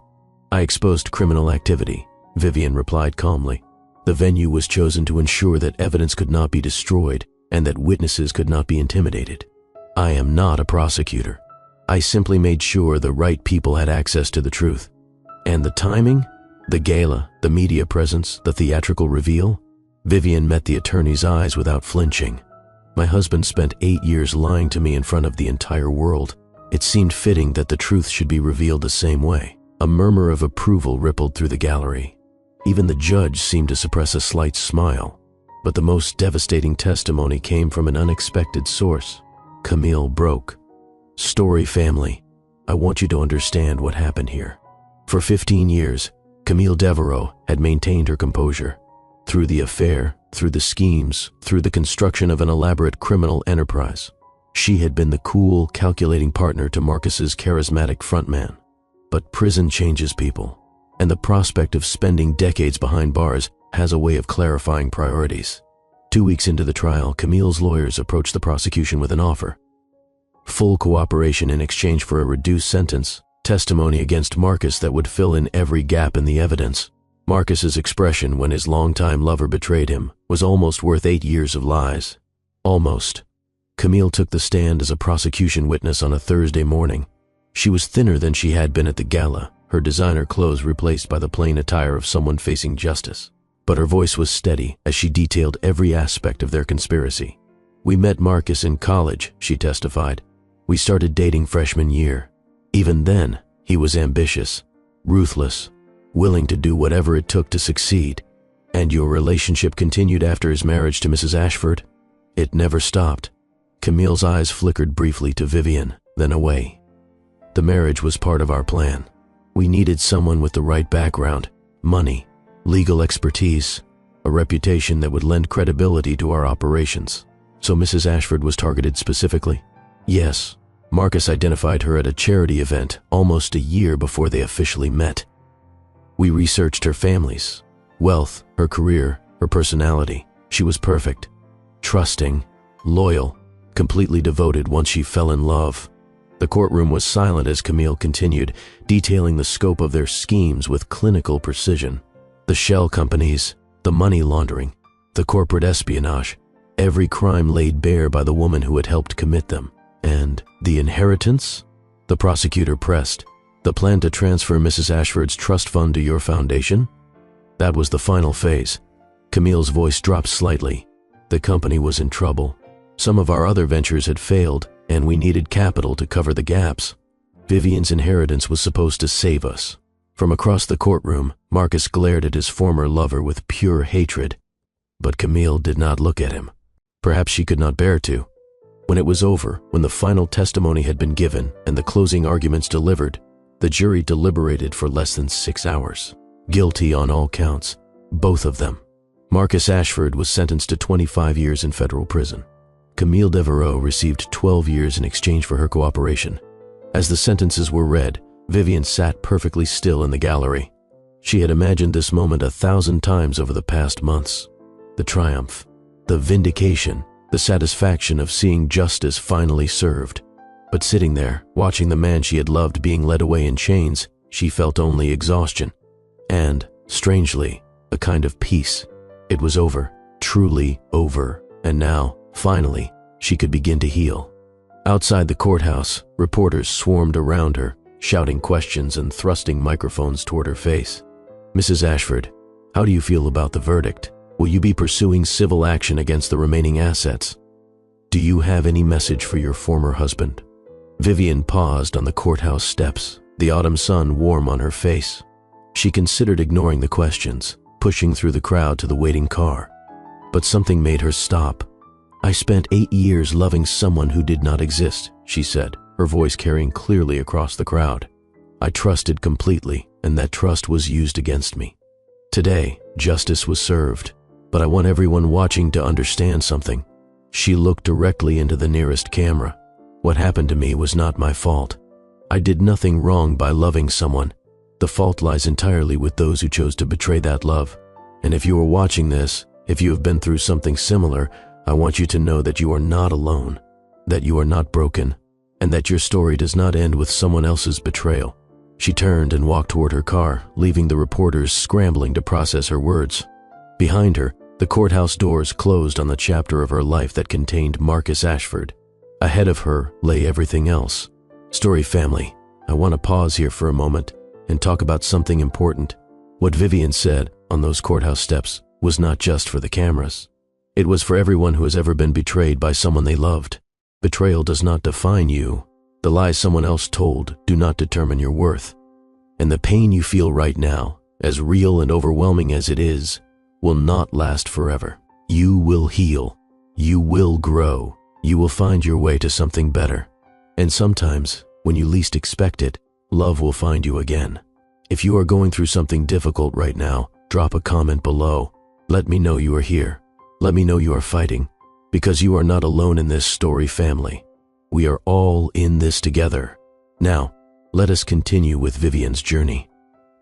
"I exposed criminal activity," Vivian replied calmly. "The venue was chosen to ensure that evidence could not be destroyed and that witnesses could not be intimidated. I am not a prosecutor. I simply made sure the right people had access to the truth. And the timing? The gala, the media presence, the theatrical reveal?" Vivian met the attorney's eyes without flinching. My husband spent 8 years lying to me in front of the entire world. It seemed fitting that the truth should be revealed the same way. A murmur of approval rippled through the gallery. Even the judge seemed to suppress a slight smile. But the most devastating testimony came from an unexpected source. Camille broke. Story family, I want you to understand what happened here. For 15 years, Camille Devereaux had maintained her composure. Through the affair, through the schemes, through the construction of an elaborate criminal enterprise, she had been the cool, calculating partner to Marcus's charismatic frontman. But prison changes people, and the prospect of spending decades behind bars has a way of clarifying priorities. 2 weeks into the trial, Camille's lawyers approached the prosecution with an offer. Full cooperation in exchange for a reduced sentence, testimony against Marcus that would fill in every gap in the evidence. Marcus's expression when his longtime lover betrayed him was almost worth 8 years of lies. Almost. Camille took the stand as a prosecution witness on a Thursday morning. She was thinner than she had been at the gala, her designer clothes replaced by the plain attire of someone facing justice. But her voice was steady as she detailed every aspect of their conspiracy. "We met Marcus in college," she testified. "We started dating freshman year. Even then, he was ambitious, ruthless, willing to do whatever it took to succeed. And your relationship continued after his marriage to Mrs. Ashford?" "It never stopped." Camille's eyes flickered briefly to Vivian, then away. "The marriage was part of our plan. We needed someone with the right background, money, legal expertise, a reputation that would lend credibility to our operations. So Mrs. Ashford was targeted specifically?" "Yes. Marcus identified her at a charity event almost a year before they officially met. We researched her family's wealth, her career, her personality. She was perfect, trusting, loyal, completely devoted once she fell in love." The courtroom was silent as Camille continued, detailing the scope of their schemes with clinical precision. The shell companies, the money laundering, the corporate espionage, every crime laid bare by the woman who had helped commit them. "And the inheritance?" the prosecutor pressed. "The plan to transfer Mrs. Ashford's trust fund to your foundation?" That was the final phase. Camille's voice dropped slightly. "The company was in trouble. Some of our other ventures had failed, and we needed capital to cover the gaps. Vivian's inheritance was supposed to save us." From across the courtroom, Marcus glared at his former lover with pure hatred. But Camille did not look at him. Perhaps she could not bear to. When it was over, when the final testimony had been given and the closing arguments delivered, the jury deliberated for less than 6 hours. Guilty on all counts, both of them. Marcus Ashford was sentenced to 25 years in federal prison. Camille Devereaux received 12 years in exchange for her cooperation. As the sentences were read, Vivian sat perfectly still in the gallery. She had imagined this moment 1,000 times over the past months. The triumph, the vindication, the satisfaction of seeing justice finally served. But sitting there, watching the man she had loved being led away in chains, she felt only exhaustion. And, strangely, a kind of peace. It was over, truly over, and now, finally, she could begin to heal. Outside the courthouse, reporters swarmed around her, shouting questions and thrusting microphones toward her face. "Mrs. Ashford, how do you feel about the verdict? Will you be pursuing civil action against the remaining assets? Do you have any message for your former husband?" Vivian paused on the courthouse steps, the autumn sun warm on her face. She considered ignoring the questions, pushing through the crowd to the waiting car. But something made her stop. "I spent 8 years loving someone who did not exist," she said, her voice carrying clearly across the crowd. "I trusted completely, and that trust was used against me. Today, justice was served, but I want everyone watching to understand something." She looked directly into the nearest camera. "What happened to me was not my fault. I did nothing wrong by loving someone. The fault lies entirely with those who chose to betray that love. And if you are watching this, if you have been through something similar, I want you to know that you are not alone, that you are not broken, and that your story does not end with someone else's betrayal." She turned and walked toward her car, leaving the reporters scrambling to process her words. Behind her, the courthouse doors closed on the chapter of her life that contained Marcus Ashford. Ahead of her lay everything else. Story family, I want to pause here for a moment and talk about something important. What Vivian said on those courthouse steps was not just for the cameras. It was for everyone who has ever been betrayed by someone they loved. Betrayal does not define you. The lies someone else told do not determine your worth. And the pain you feel right now, as real and overwhelming as it is, will not last forever. You will heal. You will grow. You will find your way to something better. And sometimes, when you least expect it, love will find you again. If you are going through something difficult right now, drop a comment below. Let me know you are here. Let me know you are fighting, because you are not alone in this story, family. We are all in this together. Now, let us continue with Vivian's journey,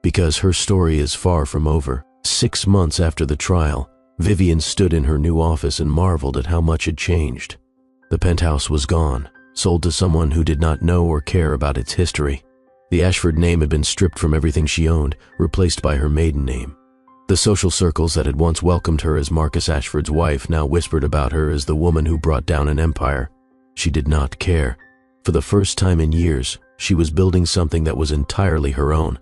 because her story is far from over. 6 months after the trial, Vivian stood in her new office and marveled at how much had changed. The penthouse was gone, sold to someone who did not know or care about its history. The Ashford name had been stripped from everything she owned, replaced by her maiden name. The social circles that had once welcomed her as Marcus Ashford's wife now whispered about her as the woman who brought down an empire. She did not care. For the first time in years, she was building something that was entirely her own.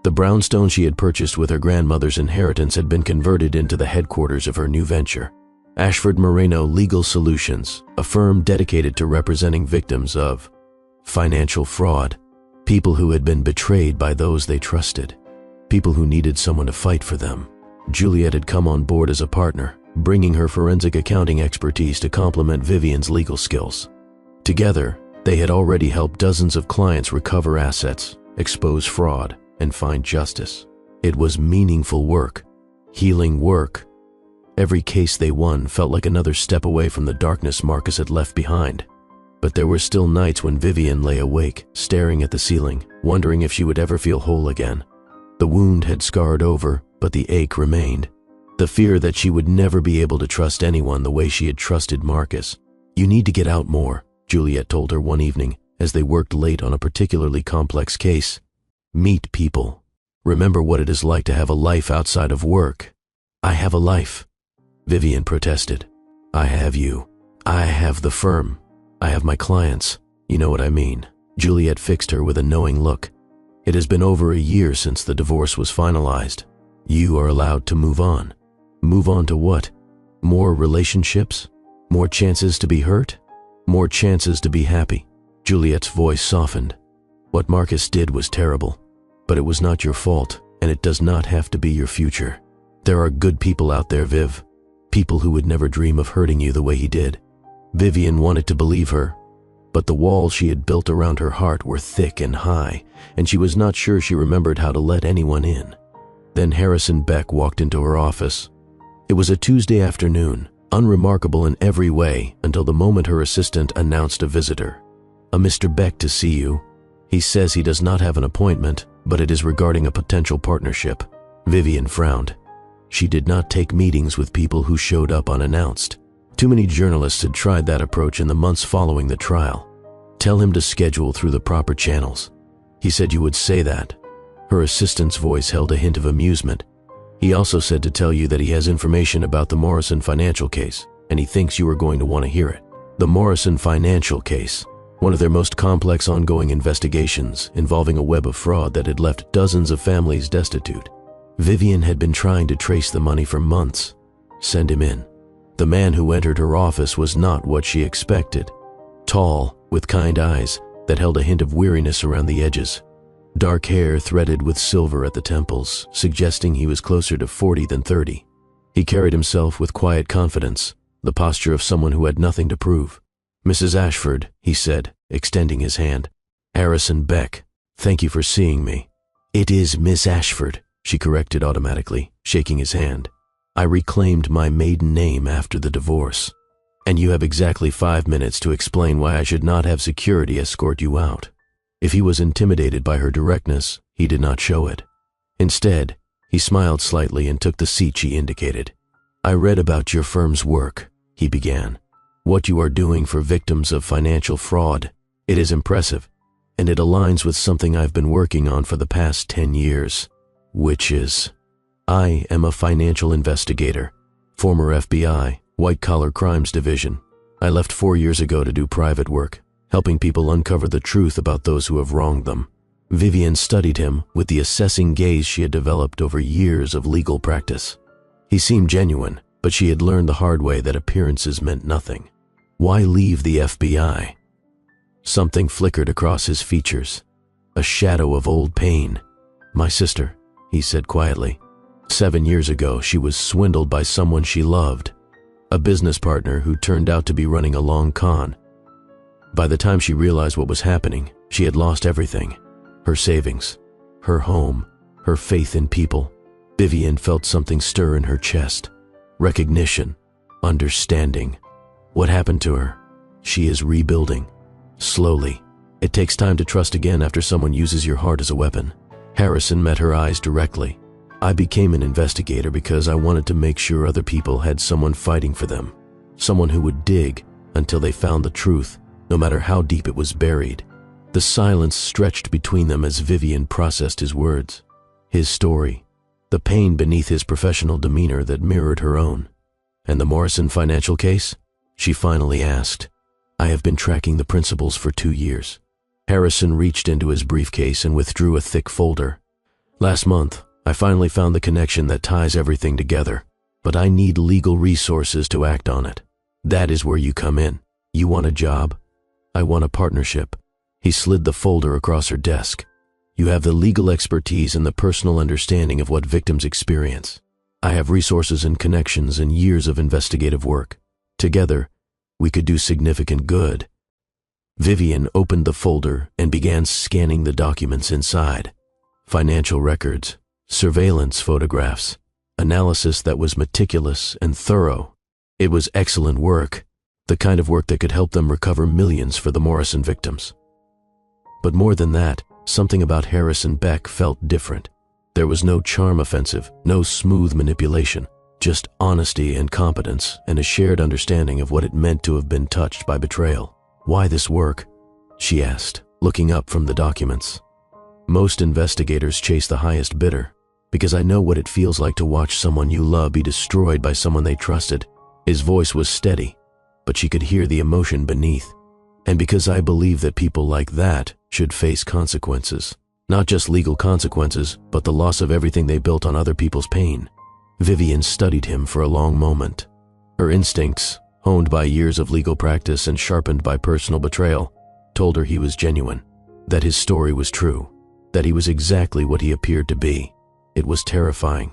The brownstone she had purchased with her grandmother's inheritance had been converted into the headquarters of her new venture, Ashford Moreno Legal Solutions, a firm dedicated to representing victims of financial fraud, people who had been betrayed by those they trusted, people who needed someone to fight for them. Juliet had come on board as a partner, bringing her forensic accounting expertise to complement Vivian's legal skills. Together, they had already helped dozens of clients recover assets, expose fraud, and find justice. It was meaningful work, healing work. Every case they won felt like another step away from the darkness Marcus had left behind. But there were still nights when Vivian lay awake, staring at the ceiling, wondering if she would ever feel whole again. The wound had scarred over, but the ache remained. The fear that she would never be able to trust anyone the way she had trusted Marcus. "You need to get out more," Juliet told her one evening as they worked late on a particularly complex case. "Meet people. Remember what it is like to have a life outside of work." "I have a life," Vivian protested. "I have you. I have the firm. I have my clients. You know what I mean." Juliet fixed her with a knowing look. "It has been over a year since the divorce was finalized. You are allowed to move on." "Move on to what? More relationships? More chances to be hurt? More chances to be happy?" Juliet's voice softened. "What Marcus did was terrible, but it was not your fault, and it does not have to be your future. There are good people out there, Viv. People who would never dream of hurting you the way he did." Vivian wanted to believe her, but the walls she had built around her heart were thick and high, and she was not sure she remembered how to let anyone in. Then Harrison Beck walked into her office. It was a Tuesday afternoon, unremarkable in every way until the moment her assistant announced a visitor. "A Mr. Beck to see you. He says he does not have an appointment, but it is regarding a potential partnership." Vivian frowned. She did not take meetings with people who showed up unannounced. Too many journalists had tried that approach in the months following the trial. "Tell him to schedule through the proper channels." "He said you would say that." Her assistant's voice held a hint of amusement. "He also said to tell you that he has information about the Morrison financial case, and he thinks you are going to want to hear it." The Morrison financial case, one of their most complex ongoing investigations involving a web of fraud that had left dozens of families destitute. Vivian had been trying to trace the money for months. Send him in. The man who entered her office was not what she expected. Tall, with kind eyes that held a hint of weariness around the edges. Dark hair threaded with silver at the temples, suggesting he was closer to 40 than 30. He carried himself with quiet confidence, the posture of someone who had nothing to prove. "Mrs. Ashford," he said, extending his hand. "Harrison Beck, thank you for seeing me." "It is Miss Ashford," she corrected automatically, shaking his hand. "I reclaimed my maiden name after the divorce. And you have exactly 5 minutes to explain why I should not have security escort you out." If he was intimidated by her directness, he did not show it. Instead, he smiled slightly and took the seat she indicated. "I read about your firm's work," he began. "What you are doing for victims of financial fraud. It is impressive, and it aligns with something I've been working on for the past 10 years. Which is, I am a financial investigator, former FBI, white-collar crimes division. I left 4 years ago to do private work, helping people uncover the truth about those who have wronged them." Vivian studied him with the assessing gaze she had developed over years of legal practice. He seemed genuine, but she had learned the hard way that appearances meant nothing. Why leave the FBI? Something flickered across his features, a shadow of old pain. My sister, he said quietly. 7 years ago, she was swindled by someone she loved, a business partner who turned out to be running a long con. By the time she realized what was happening, she had lost everything. Her savings, her home, her faith in people. Vivian felt something stir in her chest. Recognition, understanding. What happened to her? She is rebuilding. Slowly. It takes time to trust again after someone uses your heart as a weapon. Harrison met her eyes directly. I became an investigator because I wanted to make sure other people had someone fighting for them. Someone who would dig until they found the truth, no matter how deep it was buried. The silence stretched between them as Vivian processed his words. His story. The pain beneath his professional demeanor that mirrored her own. And the Morrison financial case? She finally asked. I have been tracking the principals for 2 years. Harrison reached into his briefcase and withdrew a thick folder. Last month, I finally found the connection that ties everything together, but I need legal resources to act on it. That is where you come in. You want a job? I want a partnership. He slid the folder across her desk. You have the legal expertise and the personal understanding of what victims experience. I have resources and connections and years of investigative work. Together, we could do significant good. Vivian opened the folder and began scanning the documents inside. Financial records, surveillance photographs, analysis that was meticulous and thorough. It was excellent work, the kind of work that could help them recover millions for the Morrison victims. But more than that, something about Harrison Beck felt different. There was no charm offensive, no smooth manipulation, just honesty and competence and a shared understanding of what it meant to have been touched by betrayal. Why this work? She asked, looking up from the documents. Most investigators chase the highest bidder, because I know what it feels like to watch someone you love be destroyed by someone they trusted. His voice was steady, but she could hear the emotion beneath. And because I believe that people like that should face consequences. Not just legal consequences, but the loss of everything they built on other people's pain. Vivian studied him for a long moment. Her instincts, honed by years of legal practice and sharpened by personal betrayal, told her he was genuine, that his story was true, that he was exactly what he appeared to be. It was terrifying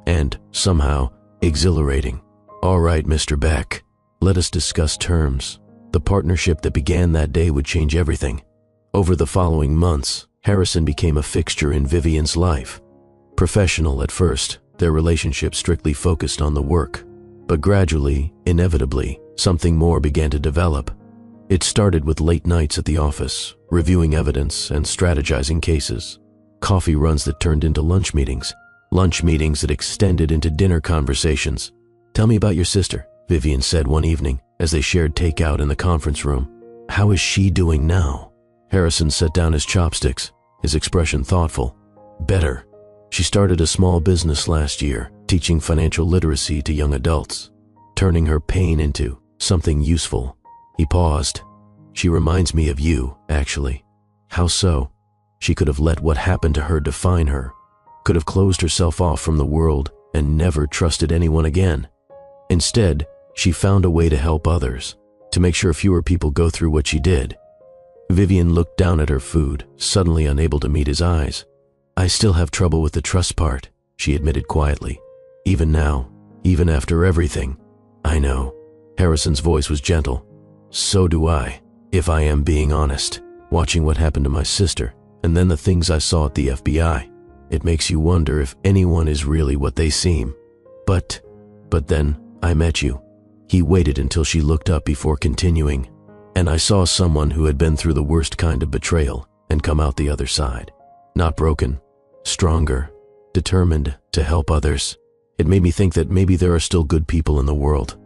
and, somehow, exhilarating. All right, Mr. Beck, let us discuss terms. The partnership that began that day would change everything. Over the following months, Harrison became a fixture in Vivian's life. Professional at first, their relationship strictly focused on the work. But gradually, inevitably, something more began to develop. It started with late nights at the office, reviewing evidence and strategizing cases. Coffee runs that turned into lunch meetings that extended into dinner conversations. Tell me about your sister, Vivian said one evening as they shared takeout in the conference room. How is she doing now? Harrison set down his chopsticks, his expression thoughtful. Better. She started a small business last year, teaching financial literacy to young adults, turning her pain into something useful. He paused. She reminds me of you, actually. How so? She could have let what happened to her define her, could have closed herself off from the world and never trusted anyone again. Instead, she found a way to help others, to make sure fewer people go through what she did. Vivian looked down at her food, suddenly unable to meet his eyes. I still have trouble with the trust part, she admitted quietly. Even now, even after everything. I know. Harrison's voice was gentle. So do I, if I am being honest. Watching what happened to my sister, and then the things I saw at the FBI. It makes you wonder if anyone is really what they seem. But then, I met you. He waited until she looked up before continuing. And I saw someone who had been through the worst kind of betrayal and come out the other side. Not broken, stronger, determined to help others. It made me think that maybe there are still good people in the world.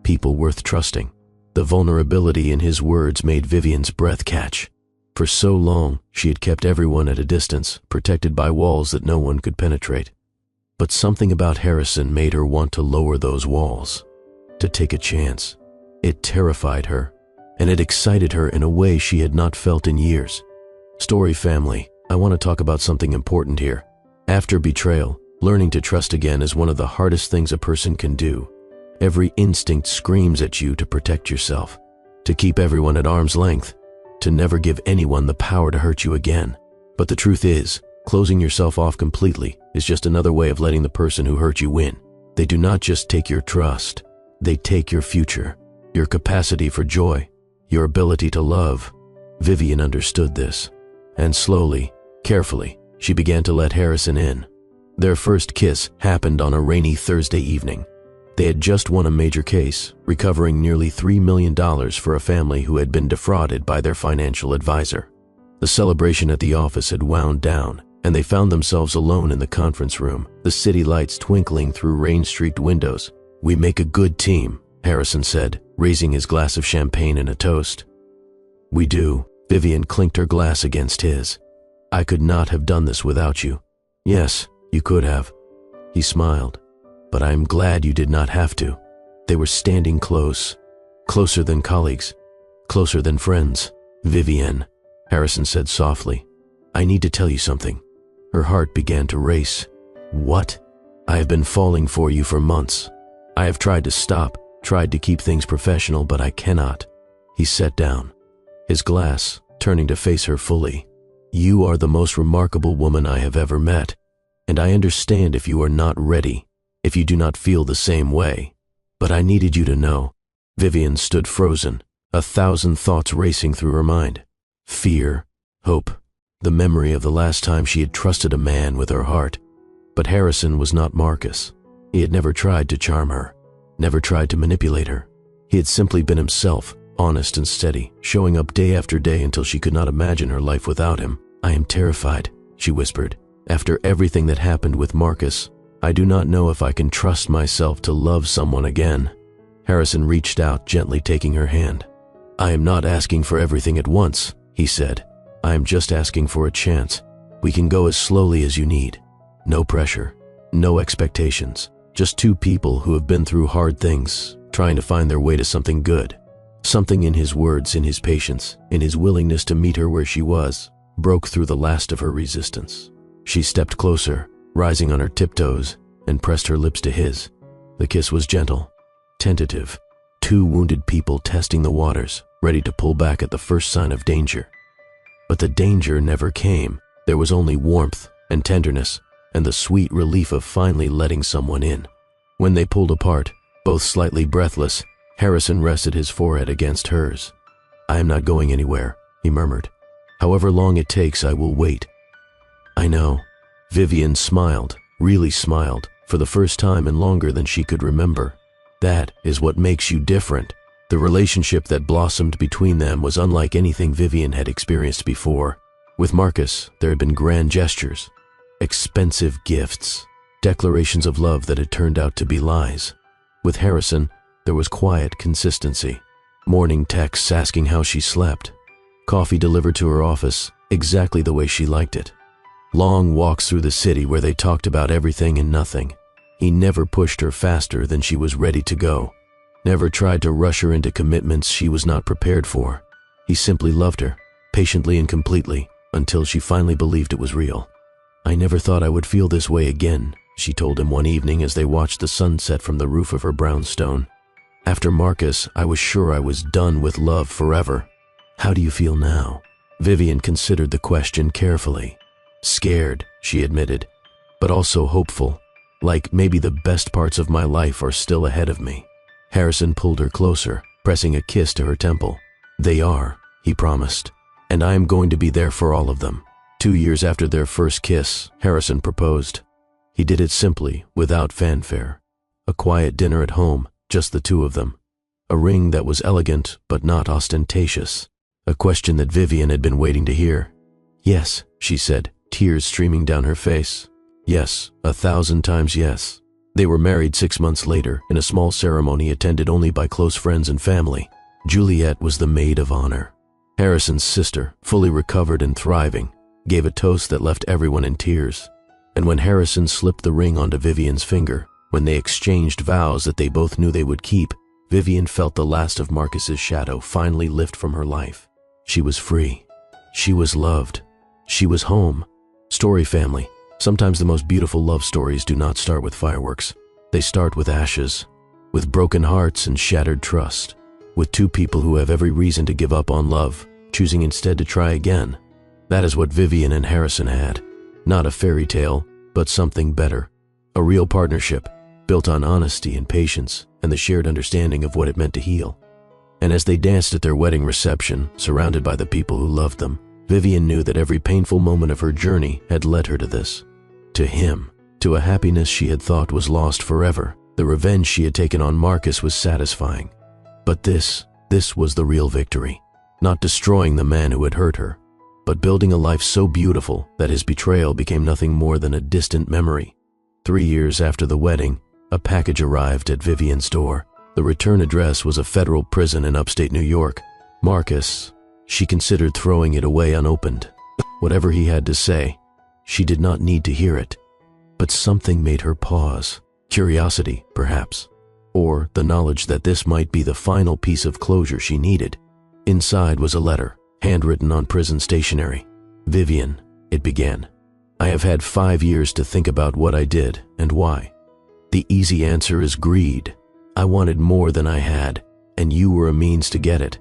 People worth trusting. The vulnerability in his words made Vivian's breath catch. For so long, she had kept everyone at a distance, protected by walls that no one could penetrate. But something about Harrison made her want to lower those walls, to take a chance. It terrified her, and it excited her in a way she had not felt in years. Story family, I want to talk about something important here. After betrayal, learning to trust again is one of the hardest things a person can do. Every instinct screams at you to protect yourself, to keep everyone at arm's length, to never give anyone the power to hurt you again. But the truth is, closing yourself off completely is just another way of letting the person who hurt you win. They do not just take your trust, they take your future, your capacity for joy, your ability to love. Vivian understood this, and slowly, carefully, she began to let Harrison in. Their first kiss happened on a rainy Thursday evening. They had just won a major case, recovering nearly $3 million for a family who had been defrauded by their financial advisor. The celebration at the office had wound down, and they found themselves alone in the conference room, the city lights twinkling through rain-streaked windows. "We make a good team," Harrison said, raising his glass of champagne in a toast. "We do." Vivian clinked her glass against his. "I could not have done this without you." "Yes, you could have." He smiled. "But I'm glad you did not have to." They were standing close, closer than colleagues, closer than friends. "Vivian," Harrison said softly, "I need to tell you something." Her heart began to race. "What?" "I have been falling for you for months. I have tried to stop, tried to keep things professional, but I cannot." He sat down, his glass turning to face her fully. "You are the most remarkable woman I have ever met, and I understand if you are not ready, if you do not feel the same way. But I needed you to know." Vivian stood frozen, 1,000 thoughts racing through her mind. Fear, hope, the memory of the last time she had trusted a man with her heart. But Harrison was not Marcus. He had never tried to charm her, never tried to manipulate her. He had simply been himself, honest and steady, showing up day after day until she could not imagine her life without him. "I am terrified," she whispered. "After everything that happened with Marcus, I do not know if I can trust myself to love someone again." Harrison reached out, gently taking her hand. "I am not asking for everything at once," he said. "I am just asking for a chance. We can go as slowly as you need. No pressure, no expectations. Just two people who have been through hard things, trying to find their way to something good." Something in his words, in his patience, in his willingness to meet her where she was, broke through the last of her resistance. She stepped closer, rising on her tiptoes, and pressed her lips to his. The kiss was gentle, tentative, two wounded people testing the waters, ready to pull back at the first sign of danger. But the danger never came. There was only warmth and tenderness, and the sweet relief of finally letting someone in. When they pulled apart, both slightly breathless, Harrison rested his forehead against hers. "I am not going anywhere," he murmured. "However long it takes, I will wait." "I know." Vivian smiled, really smiled, for the first time in longer than she could remember. "That is what makes you different." The relationship that blossomed between them was unlike anything Vivian had experienced before. With Marcus, there had been grand gestures, expensive gifts, declarations of love that had turned out to be lies. With Harrison, there was quiet consistency. Morning texts asking how she slept. Coffee delivered to her office exactly the way she liked it. Long walks through the city where they talked about everything and nothing. He never pushed her faster than she was ready to go. Never tried to rush her into commitments she was not prepared for. He simply loved her, patiently and completely, until she finally believed it was real. "I never thought I would feel this way again," she told him one evening as they watched the sunset from the roof of her brownstone. "After Marcus, I was sure I was done with love forever." "How do you feel now?" Vivian considered the question carefully. "Scared," she admitted, "but also hopeful, like maybe the best parts of my life are still ahead of me." Harrison pulled her closer, pressing a kiss to her temple. "They are," he promised, "and I am going to be there for all of them." 2 years after their first kiss, Harrison proposed. He did it simply, without fanfare. A quiet dinner at home, just the two of them. A ring that was elegant but not ostentatious. A question that Vivian had been waiting to hear. "Yes," she said, tears streaming down her face. "Yes, 1,000 times yes." They were married 6 months later in a small ceremony attended only by close friends and family. Juliet was the maid of honor. Harrison's sister, fully recovered and thriving, gave a toast that left everyone in tears. And when Harrison slipped the ring onto Vivian's finger, when they exchanged vows that they both knew they would keep, Vivian felt the last of Marcus's shadow finally lift from her life. She was free. She was loved. She was home. Story family. Sometimes the most beautiful love stories do not start with fireworks. They start with ashes. with broken hearts and shattered trust, with two people who have every reason to give up on love, choosing instead to try again. That is what Vivian and Harrison had. Not a fairy tale, but something better. A real partnership, built on honesty and patience and the shared understanding of what it meant to heal. And as they danced at their wedding reception, surrounded by the people who loved them, Vivian knew that every painful moment of her journey had led her to this. To him, to a happiness she had thought was lost forever. The revenge she had taken on Marcus was satisfying. But this was the real victory. Not destroying the man who had hurt her, but building a life so beautiful that his betrayal became nothing more than a distant memory. 3 years after the wedding, a package arrived at Vivian's door. The return address was a federal prison in upstate New York. Marcus, she considered throwing it away unopened. Whatever he had to say, she did not need to hear it. But something made her pause. Curiosity, perhaps. Or the knowledge that this might be the final piece of closure she needed. Inside was a letter, handwritten on prison stationery. "Vivian," it began. "I have had 5 years to think about what I did and why. The easy answer is greed. I wanted more than I had, and you were a means to get it.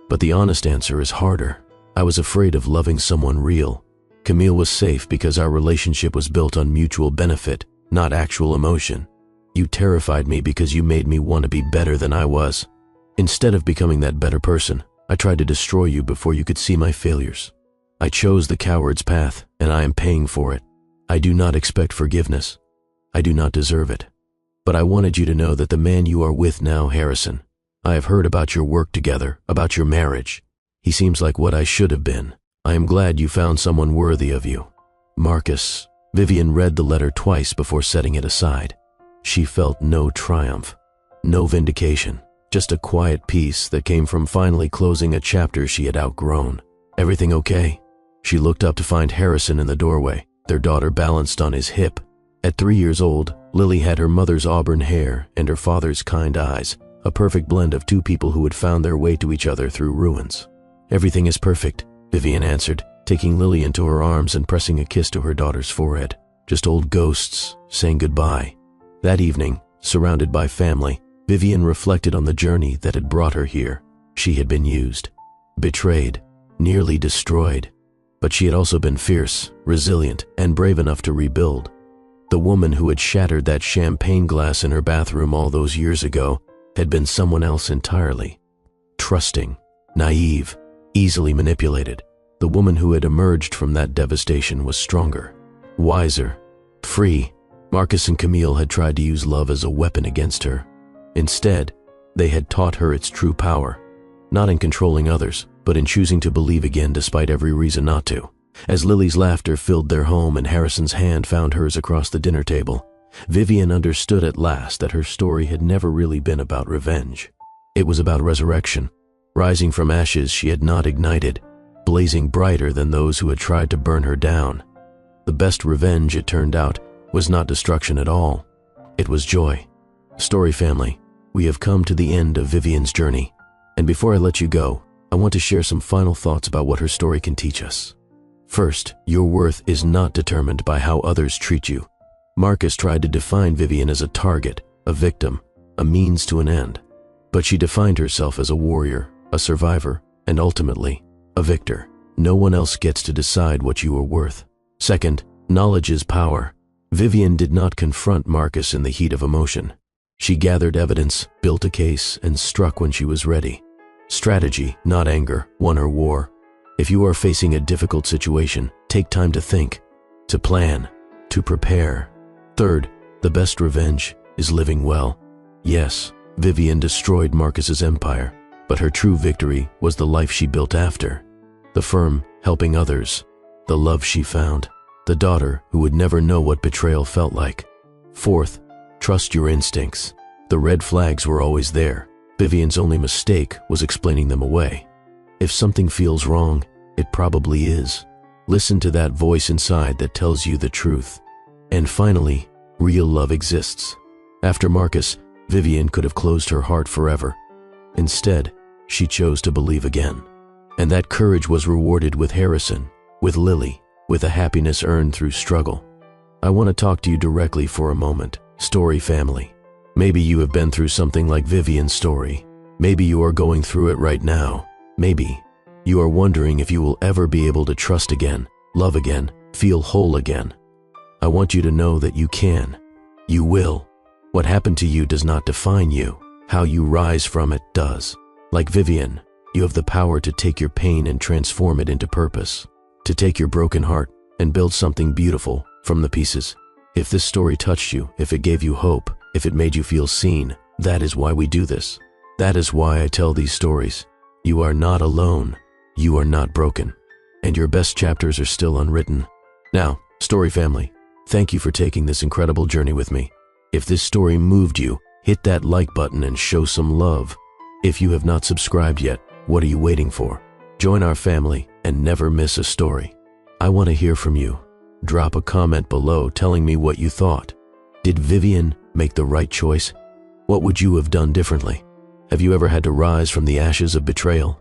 But the honest answer is harder. I was afraid of loving someone real. Camille was safe because our relationship was built on mutual benefit, not actual emotion. You terrified me because you made me want to be better than I was. Instead of becoming that better person, I tried to destroy you before you could see my failures. I chose the coward's path, and I am paying for it. I do not expect forgiveness. I do not deserve it. But I wanted you to know that the man you are with now, Harrison, I have heard about your work together, about your marriage. He seems like what I should have been. I am glad you found someone worthy of you. Marcus." Vivian read the letter twice before setting it aside. She felt no triumph, no vindication, just a quiet peace that came from finally closing a chapter she had outgrown. "Everything okay?" She looked up to find Harrison in the doorway, their daughter balanced on his hip. At 3 years old, Lily had her mother's auburn hair and her father's kind eyes, a perfect blend of two people who had found their way to each other through ruins. "Everything is perfect," Vivian answered, taking Lily into her arms and pressing a kiss to her daughter's forehead. "Just old ghosts saying goodbye." That evening, surrounded by family, Vivian reflected on the journey that had brought her here. She had been used, betrayed, nearly destroyed. But she had also been fierce, resilient, and brave enough to rebuild. The woman who had shattered that champagne glass in her bathroom all those years ago had been someone else entirely. Trusting, naive, easily manipulated. The woman who had emerged from that devastation was stronger, wiser, free. Marcus and Camille had tried to use love as a weapon against her. Instead, they had taught her its true power, not in controlling others, but in choosing to believe again despite every reason not to. As Lily's laughter filled their home and Harrison's hand found hers across the dinner table, Vivian understood at last that her story had never really been about revenge. It was about resurrection, rising from ashes she had not ignited, blazing brighter than those who had tried to burn her down. The best revenge, it turned out, was not destruction at all. It was joy. Story family, we have come to the end of Vivian's journey. And before I let you go, I want to share some final thoughts about what her story can teach us. First, your worth is not determined by how others treat you. Marcus tried to define Vivian as a target, a victim, a means to an end. But she defined herself as a warrior, a survivor, and ultimately, a victor. No one else gets to decide what you are worth. Second, knowledge is power. Vivian did not confront Marcus in the heat of emotion. She gathered evidence, built a case, and struck when she was ready. Strategy, not anger, won her war. If you are facing a difficult situation, take time to think, to plan, to prepare. Third, the best revenge is living well. Yes, Vivian destroyed Marcus's empire, but her true victory was the life she built after. The firm, helping others, the love she found, the daughter who would never know what betrayal felt like. Fourth, trust your instincts. The red flags were always there. Vivian's only mistake was explaining them away. If something feels wrong, it probably is. Listen to that voice inside that tells you the truth. And finally, real love exists. After Marcus, Vivian could have closed her heart forever. Instead, she chose to believe again. And that courage was rewarded with Harrison, with Lily, with a happiness earned through struggle. I want to talk to you directly for a moment, story family. Maybe you have been through something like Vivian's story. Maybe you are going through it right now. Maybe you are wondering if you will ever be able to trust again, love again, feel whole again. I want you to know that you can. You will. What happened to you does not define you. How you rise from it does. Like Vivian, you have the power to take your pain and transform it into purpose. To take your broken heart and build something beautiful from the pieces. If this story touched you, if it gave you hope, if it made you feel seen, that is why we do this. That is why I tell these stories. You are not alone. You are not broken. And your best chapters are still unwritten. Now, story family, thank you for taking this incredible journey with me. If this story moved you, hit that like button and show some love. If you have not subscribed yet, what are you waiting for? Join our family and never miss a story. I want to hear from you. Drop a comment below telling me what you thought. Did Vivian make the right choice? What would you have done differently? Have you ever had to rise from the ashes of betrayal?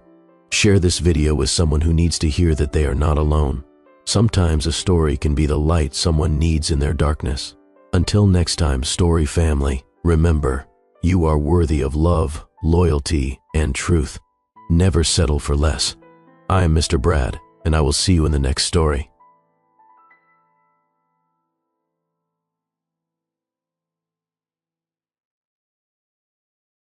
Share this video with someone who needs to hear that they are not alone. Sometimes a story can be the light someone needs in their darkness. Until next time, story family, remember, you are worthy of love, loyalty, and truth. Never settle for less. I am Mr. Brad, and I will see you in the next story.